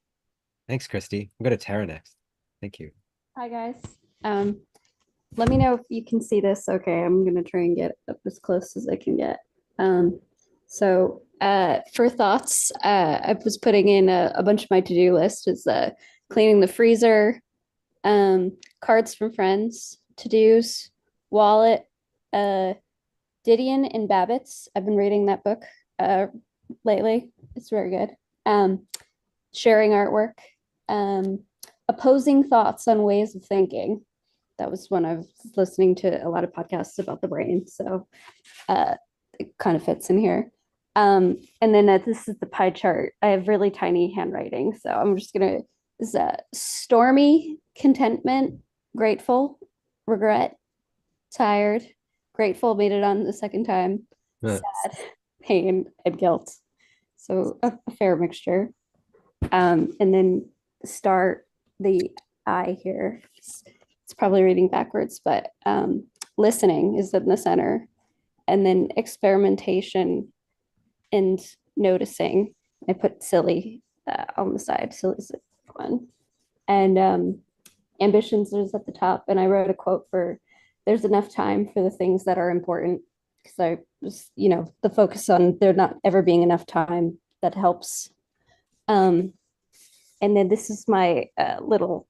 Thanks, Christy. We'll go to Tara next. Thank you. Hi, guys. Let me know if you can see this. Okay, I'm gonna try and get up as close as I can get. For thoughts, I was putting in a bunch of my to-do list is cleaning the freezer, cards from friends, to-dos, wallet, Didion and Babbitts. I've been reading that book lately. It's very good. Sharing artwork, opposing thoughts on ways of thinking. That was when I was listening to a lot of podcasts about the brain. So it kind of fits in here. And then this is the pie chart. I have really tiny handwriting. So I'm just going to, stormy, contentment, grateful, regret, tired, grateful, made it on the second time, sad, pain, and guilt. So a fair mixture. And then start the I here. It's probably reading backwards, but listening is in the center. and then experimentation and noticing. I put silly on the side. Silly's fun. And ambitions is at the top. And I wrote a quote for there's enough time for the things that are important. Because I was, the focus on there not ever being enough time that helps. And then this is my little,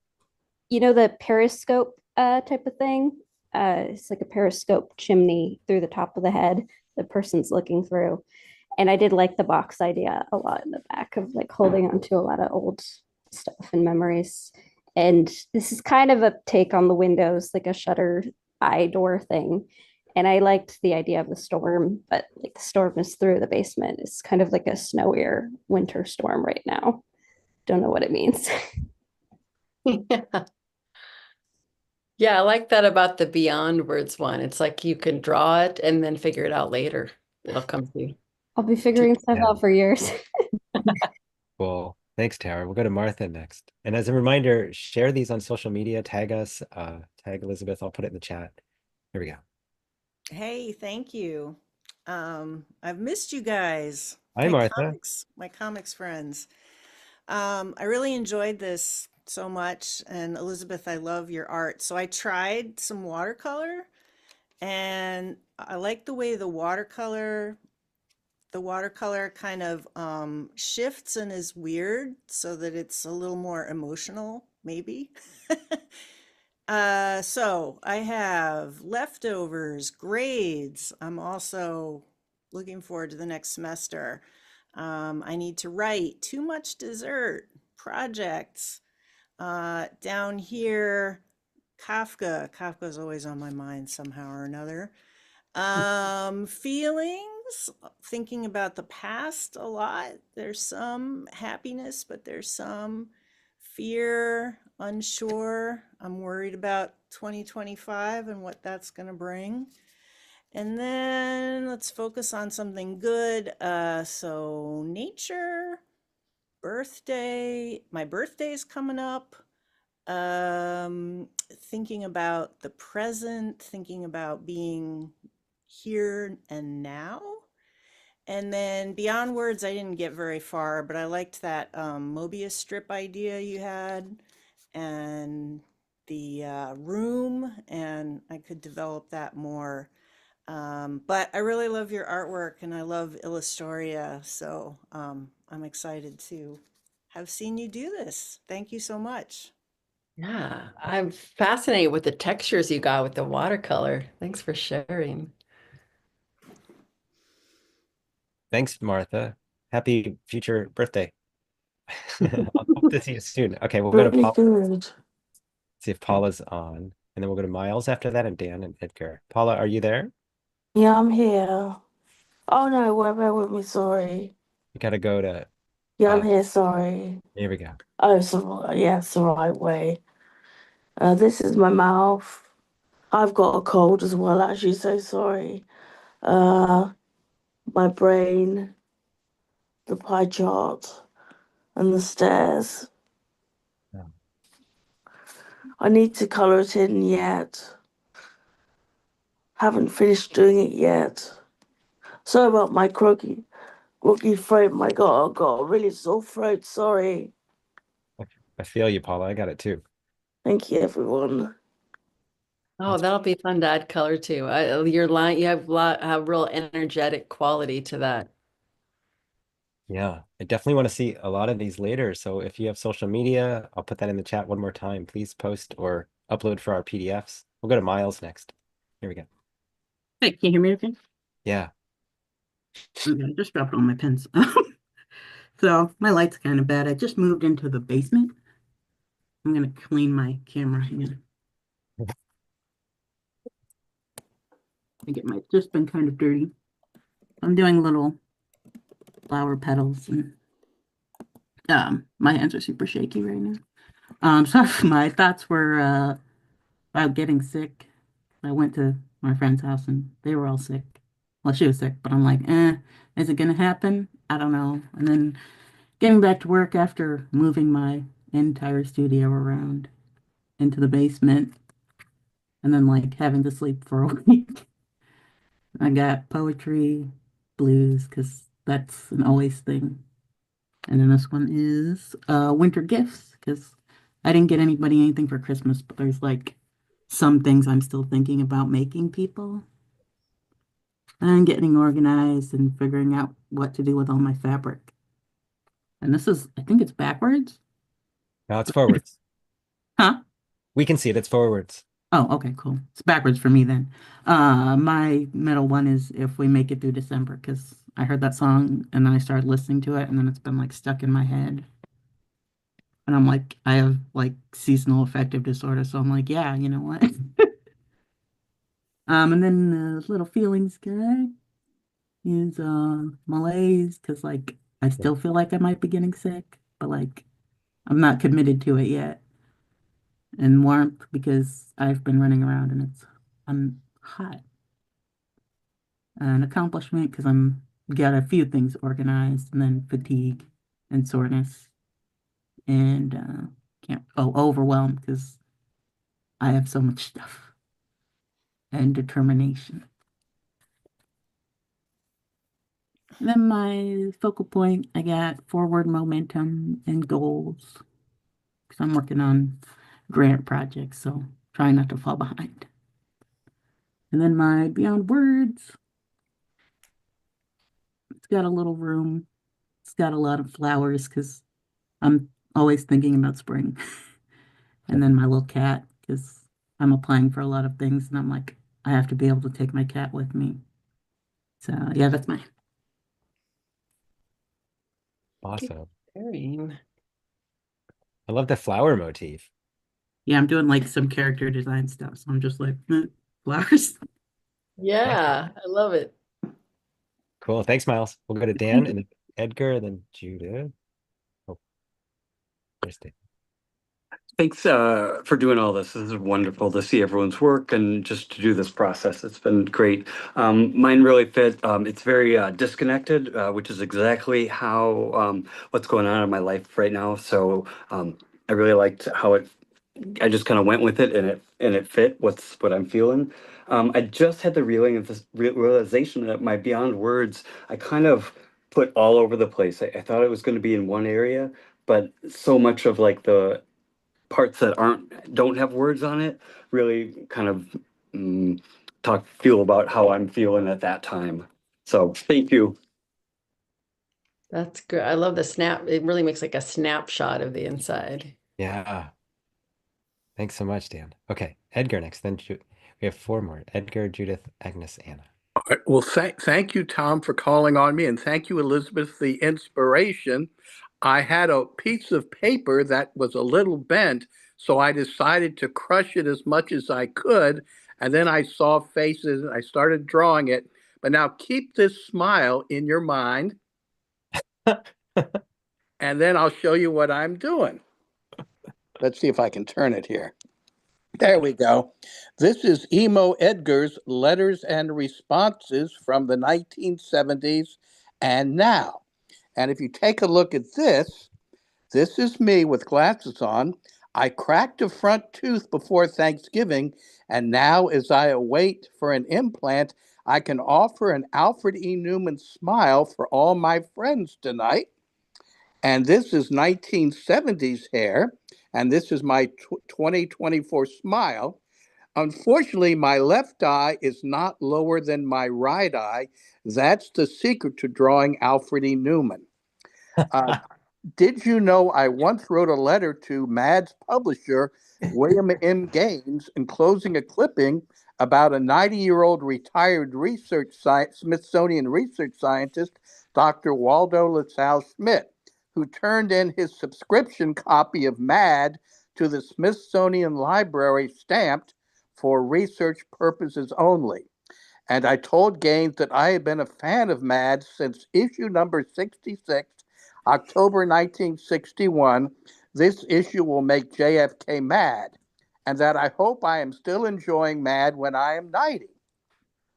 the periscope type of thing. It's like a periscope chimney through the top of the head the person's looking through. And I did like the box idea a lot in the back of like holding onto a lot of old stuff and memories. And this is kind of a take on the windows, like a shutter eye door thing. And I liked the idea of the storm, but like the storm is through the basement. It's kind of like a snowier winter storm right now. Don't know what it means. Yeah. Yeah, I like that about the Beyond Words one. It's like you can draw it and then figure it out later. It'll come to you. I'll be figuring stuff Yeah. out for years. Cool. Thanks, Tara. We'll go to Martha next. And as a reminder, share these on social media, tag us, tag Elizabeth. I'll put it in the chat. Here we go. Hey, thank you. I've missed you guys. Hi, Martha. My comics friends. I really enjoyed this so much. And Elizabeth, I love your art. So I tried some watercolor and I like the way the watercolor kind of shifts and is weird so that it's a little more emotional, maybe. So I have leftovers, grades. I'm also looking forward to the next semester. I need to write too much dessert, projects. Down here, Kafka. Kafka is always on my mind somehow or another. Feelings, thinking about the past a lot. There's some happiness, but there's some fear, unsure. I'm worried about 2025 and what that's going to bring. And then let's focus on something good. So nature, birthday. My birthday's coming up. Thinking about the present, thinking about being here and now. And then beyond words, I didn't get very far, but I liked that Mobius strip idea you had and the room, and I could develop that more. But I really love your artwork and I love Illustoria, so I'm excited to have seen you do this. Thank you so much. Yeah, I'm fascinated with the textures you got with the watercolor. Thanks for sharing. Thanks, Martha. Happy future birthday. I'll hope to see you soon. Okay, we'll go to Very Paul. good. See if Paula's on. And then we'll go to Miles after that and Dan and Edgar. Paula, are you there? Yeah, I'm here. Oh no, wait, bear with me, sorry. You gotta go to Yeah, I'm here, sorry. here we go. Oh, so yeah, it's the right way. This is my mouth. I've got a cold as well, actually, so sorry. My brain, the pie chart, and the stairs. Yeah. I need to color it in yet. Haven't finished doing it yet. Sorry about my groggy throat. My God, I've got a really sore throat. Sorry. I feel you, Paula. I got it too. Thank you, everyone. Oh, that'll be fun to add color to. Your line, you have a real energetic quality to that. Yeah, I definitely want to see a lot of these later. So if you have social media, I'll put that in the chat one more time. Please post or upload for our PDFs. We'll go to Miles next. Here we go. Hey, can you hear me okay? Yeah. Okay, I just dropped all my pens. So my light's kind of bad. I just moved into the basement. I'm gonna clean my camera here. I get my, it's just been kind of dirty. I'm doing little flower petals and my hands are super shaky right now. So my thoughts were about getting sick. I went to my friend's house and they were all sick. Well, she was sick, but I'm like, is it gonna happen? I don't know. And then getting back to work after moving my entire studio around into the basement and then like having to sleep for a week. I got poetry, blues, because that's an always thing. And then this one is winter gifts, because I didn't get anybody anything for Christmas, but there's like some things I'm still thinking about making people. And getting organized and figuring out what to do with all my fabric. And this is, I think it's backwards. No, it's forwards. Huh? We can see it. It's forwards. Oh, okay, cool. It's backwards for me then. My middle one is If We Make It Through December, because I heard that song and then I started listening to it and then it's been like stuck in my head. And I'm like, I have like seasonal affective disorder, so I'm like, yeah, you know what? And then Little Feelings guy is malaise, because like I still feel like I might be getting sick, but like I'm not committed to it yet. And warmth, because I've been running around and I'm hot. An accomplishment, because I'm got a few things organized, and then fatigue and soreness, and can't overwhelmed, because I have so much stuff, and determination. And then my focal point, I got forward momentum and goals, because I'm working on grant projects, so trying not to fall behind. And then my beyond words, it's got a little room. It's got a lot of flowers, because I'm always thinking about spring. And then my little cat, because I'm applying for a lot of things and I'm like, I have to be able to take my cat with me. So yeah, that's mine. Awesome. Sharing. I love the flower motif. Yeah, I'm doing like some character design stuff. So I'm just like, flowers. Yeah, I love it. Cool. Thanks, Miles. We'll go to Dan and then Edgar, and then Judith. Oh, there's Dan. Thanks for doing all this. This is wonderful to see everyone's work and just to do this process. It's been great. Mine really fit. It's very disconnected, which is exactly how what's going on in my life right now. So I really liked how I just kind of went with it, and it fit what I'm feeling. I just had the realization that my beyond words, I kind of put all over the place. I thought it was going to be in one area, but so much of like the parts that don't have words on it really kind of feel about how I'm feeling at that time. So thank you. That's good. I love the snap. It really makes like a snapshot of the inside. Yeah. Thanks so much, Dan. Okay, Edgar next. Then we have four more. Edgar, Judith, Agnes, Anna. All right. Well, thank you, Tom, for calling on me, and thank you, Elizabeth, the inspiration. I had a piece of paper that was a little bent, so I decided to crush it as much as I could, and then I saw faces and I started drawing it. But now keep this smile in your mind, and then I'll show you what I'm doing. Let's see if I can turn it here. There we go. This is Emo Edgar's letters and responses from the 1970s and now. And if you take a look at this is me with glasses on. I cracked a front tooth before Thanksgiving, and now as I await for an implant, I can offer an Alfred E. Newman smile for all my friends tonight. And this is 1970s hair, and this is my 2024 smile. Unfortunately, my left eye is not lower than my right eye. That's the secret to drawing Alfred E. Newman. Did you know I once wrote a letter to Mad's publisher, William M. Gaines, enclosing a clipping about a 90-year-old retired Smithsonian research scientist, Dr. Waldo LaSalle Schmidt, who turned in his subscription copy of Mad to the Smithsonian Library stamped for research purposes only. And I told Gaines that I had been a fan of Mad since issue number 66, October 1961. This issue will make JFK mad, and that I hope I am still enjoying Mad when I am 90.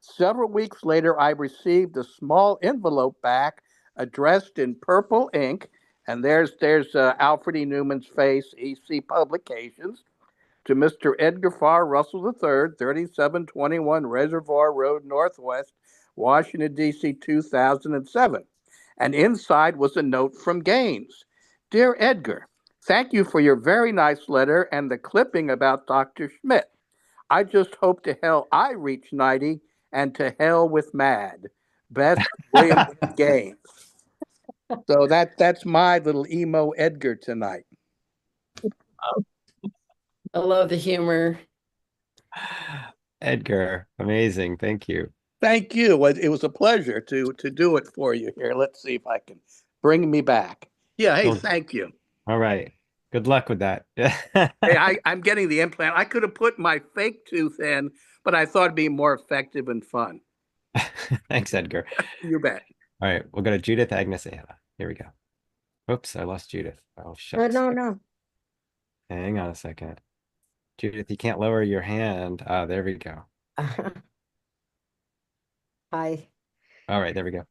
Several weeks later, I received a small envelope back addressed in purple ink, and there's Alfred E. Newman's face, EC Publications. to Mr. Edgar Farr Russell III, 3721 Reservoir Road Northwest, Washington, D.C., 2007. And inside was a note from Gaines. Dear Edgar, thank you for your very nice letter and the clipping about Dr. Schmidt. I just hope to hell I reach 90 and to hell with Mad. Best, William Gaines. So that's my little emo Edgar tonight. I love the humor. Edgar, amazing. Thank you. Thank you. It was a pleasure to do it for you here. Let's see if I can bring me back. Yeah, hey, thank you. All right. Good luck with that. Hey, I'm getting the implant. I could have put my fake tooth in, but I thought it'd be more effective and fun. Thanks, Edgar. You bet. All right, we'll go to Judith, Agnes, Anna. Here we go. Oops, I lost Judith. Oh, shucks. No. Hang on a second. Judith, you can't lower your hand. Ah, there we go. Hi. All right, there we go.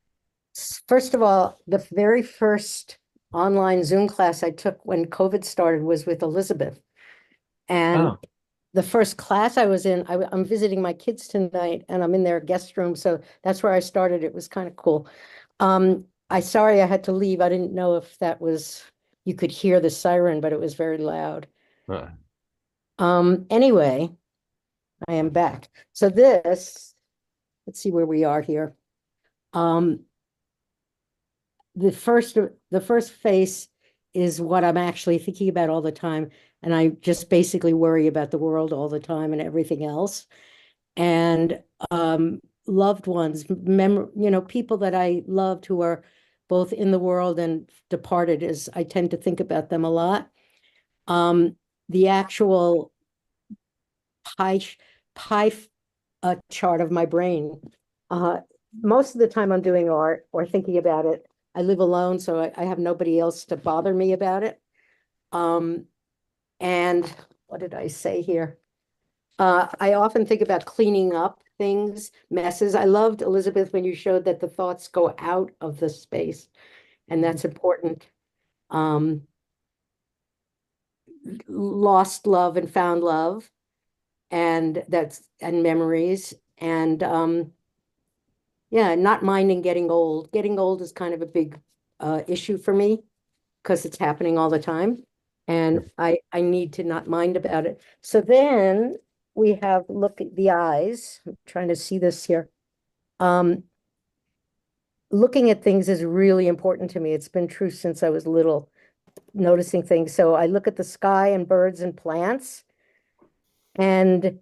First of all, the very first online Zoom class I took when COVID started was with Elizabeth. And the first class I was in, I'm visiting my kids tonight and I'm in their guest room. So that's where I started. It was kind of cool. Sorry I had to leave. I didn't know if that was, you could hear the siren, but it was very loud. Anyway, I am back. So let's see where we are here. The first face is what I'm actually thinking about all the time. And I just basically worry about the world all the time and everything else. And loved ones, people that I loved who are both in the world and departed, is I tend to think about them a lot. The actual pie chart of my brain. Most of the time I'm doing art or thinking about it. I live alone, so I have nobody else to bother me about it. And what did I say here? I often think about cleaning up things, messes. I loved, Elizabeth, when you showed that the thoughts go out of the space, and that's important. Lost love and found love, and memories, and yeah, not minding getting old. Getting old is kind of a big issue for me because it's happening all the time. And I need to not mind about it. So then we have, look at the eyes. I'm trying to see this here. Looking at things is really important to me. It's been true since I was little, noticing things. So I look at the sky and birds and plants. And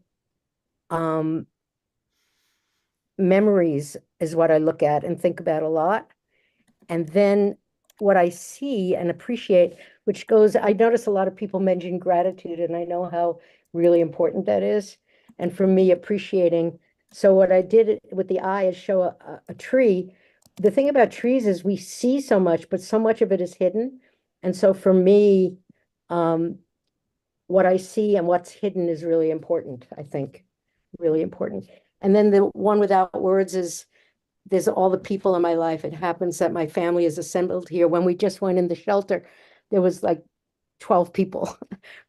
memories is what I look at and think about a lot. And then what I see and appreciate, which goes, I notice a lot of people mention gratitude, and I know how really important that is. And for me, appreciating. So what I did with the eye is show a tree. The thing about trees is we see so much, but so much of it is hidden. And so for me, what I see and what's hidden is really important, I think, really important. And then the one without words is, there's all the people in my life. It happens that my family is assembled here. When we just went in the shelter, there was like 12 people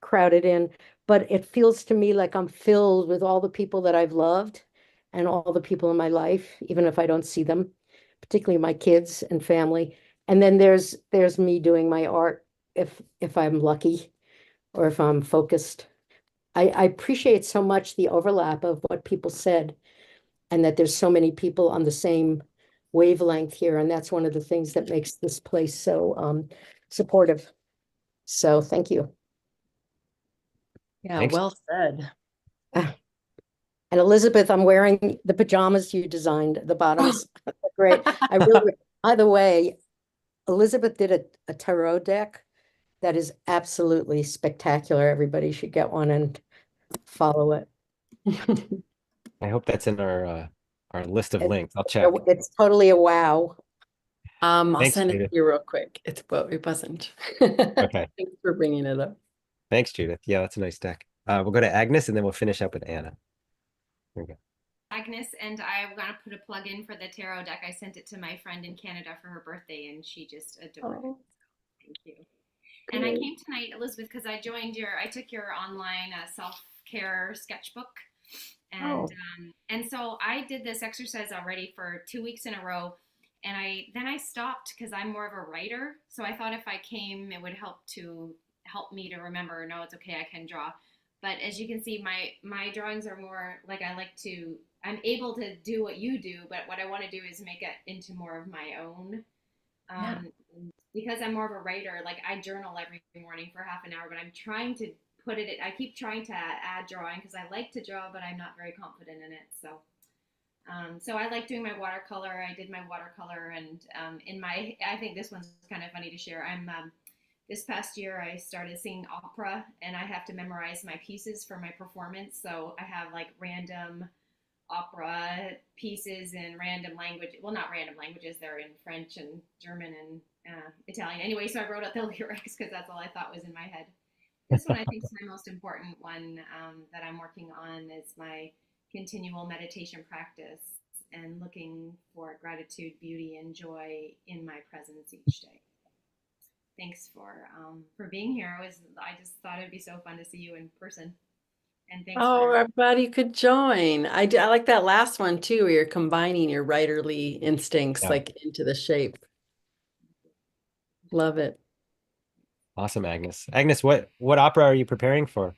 crowded in, but it feels to me like I'm filled with all the people that I've loved and all the people in my life, even if I don't see them, particularly my kids and family. And then there's me doing my art if I'm lucky or if I'm focused. I appreciate so much the overlap of what people said, and that there's so many people on the same wavelength here. And that's one of the things that makes this place so supportive. So thank you. Yeah, Thanks. well said. And Elizabeth, I'm wearing the pajamas you designed, the bottoms. Great. I really, by the way, Elizabeth did a tarot deck that is absolutely spectacular. Everybody should get one and follow it. I hope that's in our list of links. I'll check. It's totally a wow. I'll Thanks, send it to Judith. you real quick. It wasn't. Okay. Thanks for bringing it up. Thanks, Judith. Yeah, that's a nice deck. We'll go to Agnes and then we'll finish up with Anna. Here we go. Agnes, and I'm gonna put a plug in for the tarot deck. I sent it to my friend in Canada for her birthday, and she just adored it. So, thank you. And I came tonight, Elizabeth, because I took your online self-care sketchbook. And and so I did this exercise already for 2 weeks in a row. And I stopped because I'm more of a writer. So I thought if I came, it would help me to remember, no, it's okay, I can draw. But as you can see, my drawings are more like I'm able to do what you do, but what I want to do is make it into more of my own. Yeah. Because I'm more of a writer, like I journal every morning for half an hour, but I'm trying to I keep trying to add drawing because I like to draw, but I'm not very confident in it. So I like doing my watercolor. I did my watercolor, and I think this one's kind of funny to share. This past year I started singing opera, and I have to memorize my pieces for my performance. So I have like random opera pieces in random language. Well, not random languages. They're in French and German and Italian. Anyway, so I wrote out the lyrics because that's all I thought was in my head. This one I think is my most important one that I'm working on is my continual meditation practice and looking for gratitude, beauty, and joy in my presence each day. Thanks for being here. I just thought it'd be so fun to see you in person. And thanks for I'm glad you could join. I like that last one too, where you're combining your writerly instincts Yeah. like into the shape. Love it. Awesome, Agnes. Agnes, what opera are you preparing for?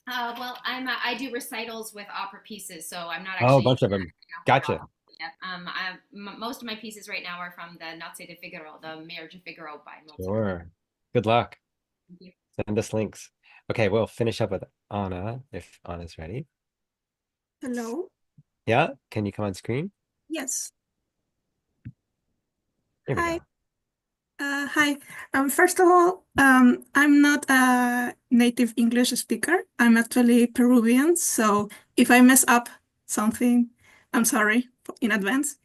well, I do recitals with opera pieces, so I'm not Oh, a actually bunch of them. Gotcha. yet. Most of my pieces right now are from the Nozze di Figaro, the Marriage of Figaro by Mozart. Sure. Good luck. Thank you. Send us links. Okay, we'll finish up with Anna if Anna's ready. Hello. Yeah, can you come on screen? Yes. Here we Hi. go. Hi. First of all, I'm not a native English speaker. I'm actually Peruvian, so if I mess up something, I'm sorry in advance.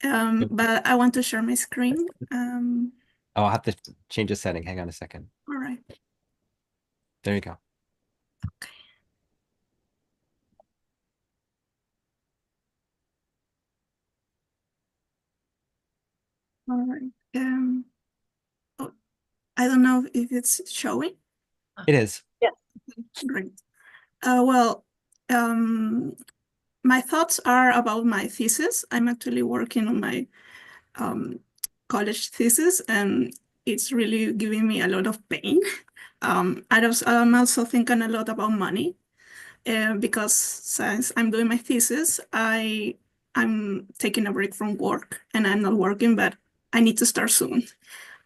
But I want to share my screen. Oh, I'll have to change the setting. Hang on a second. All right. There you go. All right. Oh, I don't know if it's showing. It is. Yeah. Great. Well, my thoughts are about my thesis. I'm actually working on my college thesis, and it's really giving me a lot of pain. I'm also thinking a lot about money because since I'm doing my thesis, I'm taking a break from work and I'm not working, but I need to start soon.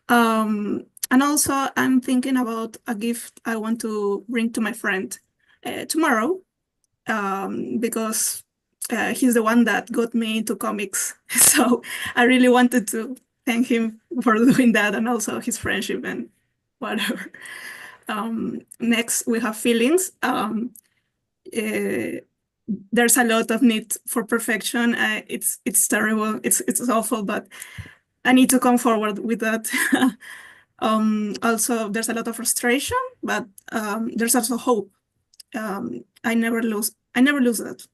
And also, I'm thinking about a gift I want to bring to my friend tomorrow because he's the one that got me into comics. So I really wanted to thank him for doing that and also his friendship and whatever. Next, we have feelings. There's a lot of need for perfection. It's terrible. It's awful, but I need to come forward with that. Also, there's a lot of frustration, but there's also hope. I never lose that.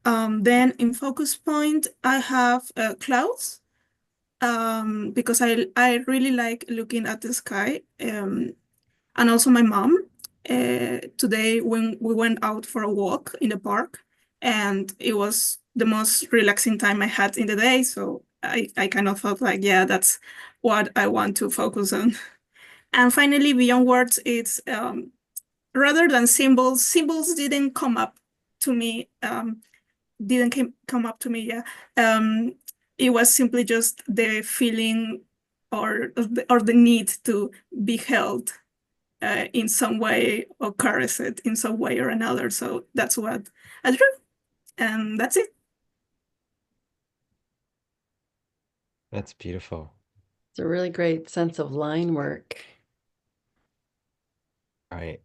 Then in focus point, I have clouds because I really like looking at the sky. And also my mom. Today when we went out for a walk in the park, and it was the most relaxing time I had in the day. So I kind of felt like, yeah, that's what I want to focus on. And finally, beyond words, it's rather than symbols, symbols didn't come up to me. Come up to me. Yeah, it was simply just the feeling or the need to be held in some way or caressed in some way or another. So that's what I drew, and that's it. That's beautiful. It's a really great sense of line work. All right.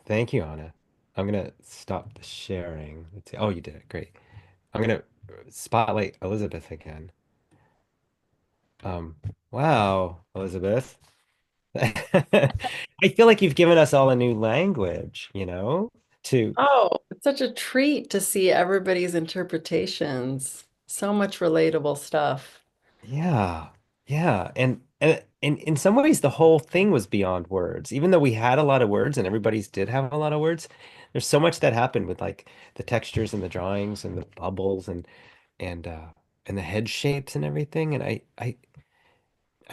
Thank you, Anna. I'm gonna stop the sharing. Let's see. Oh, you did it. Great. I'm gonna spotlight Elizabeth again. Wow, Elizabeth. I feel like you've given us all a new language, to Oh, it's such a treat to see everybody's interpretations. So much relatable stuff. yeah. Yeah, and in some ways the whole thing was beyond words. Even though we had a lot of words and everybody's did have a lot of words, there's so much that happened with like the textures and the drawings and the bubbles and and the head shapes and everything. And I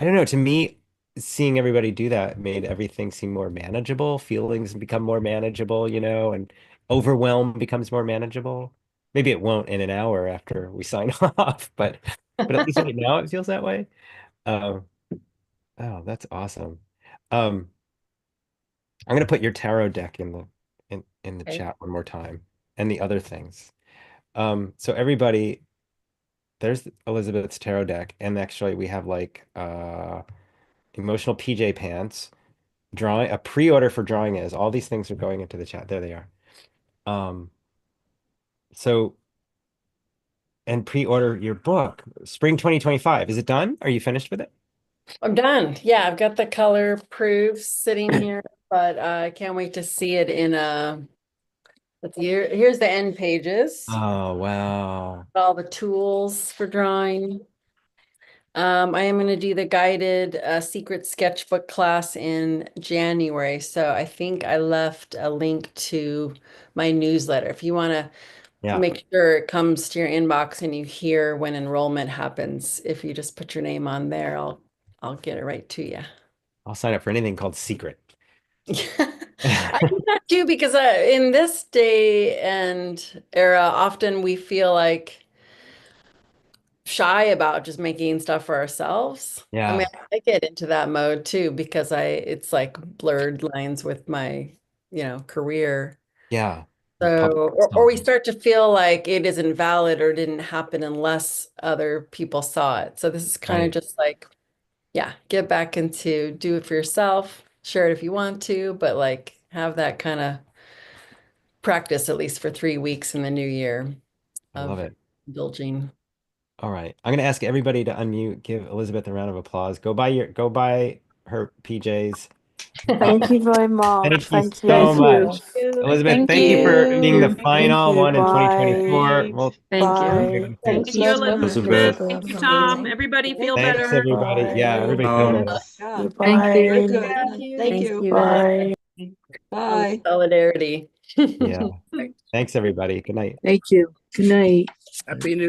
don't know, to me, seeing everybody do that made everything seem more manageable, feelings become more manageable, you know, and overwhelm becomes more manageable. Maybe it won't in an hour after we sign off, but at least right now it feels that way. Um, oh, that's awesome. Um, I'm gonna put your tarot deck in the Okay. chat one more time and the other things. So everybody, there's Elizabeth's tarot deck, and actually we have like emotional PJ pants, drawing a pre-order for drawing is all these things are going into the chat. There they are. Um, so and pre-order your book, Spring 2025. Is it done? Are you finished with it? I'm done. Yeah, I've got the color proofs sitting here, but I can't wait to see it in here's the end pages. Oh, wow. All the tools for drawing. I am going to do the guided secret sketchbook class in January. So I think I left a link to my newsletter. If you want to Yeah, make sure it comes to your inbox and you hear when enrollment happens, if you just put your name on there, I'll get it right to you. I'll sign up for anything called secret. I do that too because in this day and era, often we feel like shy about just making stuff for ourselves. I Yeah, mean, I get into that mode too because it's like blurred lines with my, career. yeah. The So, public or we itself. start to feel like it isn't valid or didn't happen unless other people saw it. So this is kind of Right. just like, yeah, get back into do it for yourself, share it if you want to, but like have that kind of practice at least for 3 weeks in the new year I love of it. indulging. All right. I'm gonna ask everybody to unmute, give Elizabeth a round of applause. Go buy her PJs. Thank you very much. Thank you Thank you, so Thank much. Elizabeth. you. Elizabeth, Thank thank you for being the you. Thank final you. one in Bye. 2024. We'll Thank you. see you Bye. again soon. Thank you, Elizabeth. Elizabeth. Thank you, Tom. Everybody feel Thanks, better. everybody. Yeah, Bye. everybody feel Um, better. Thank Bye. you. Thank you. Thank you. Bye. Bye. Solidarity. Yeah. Thanks, everybody. Good night. Thank you. Good night. Happy New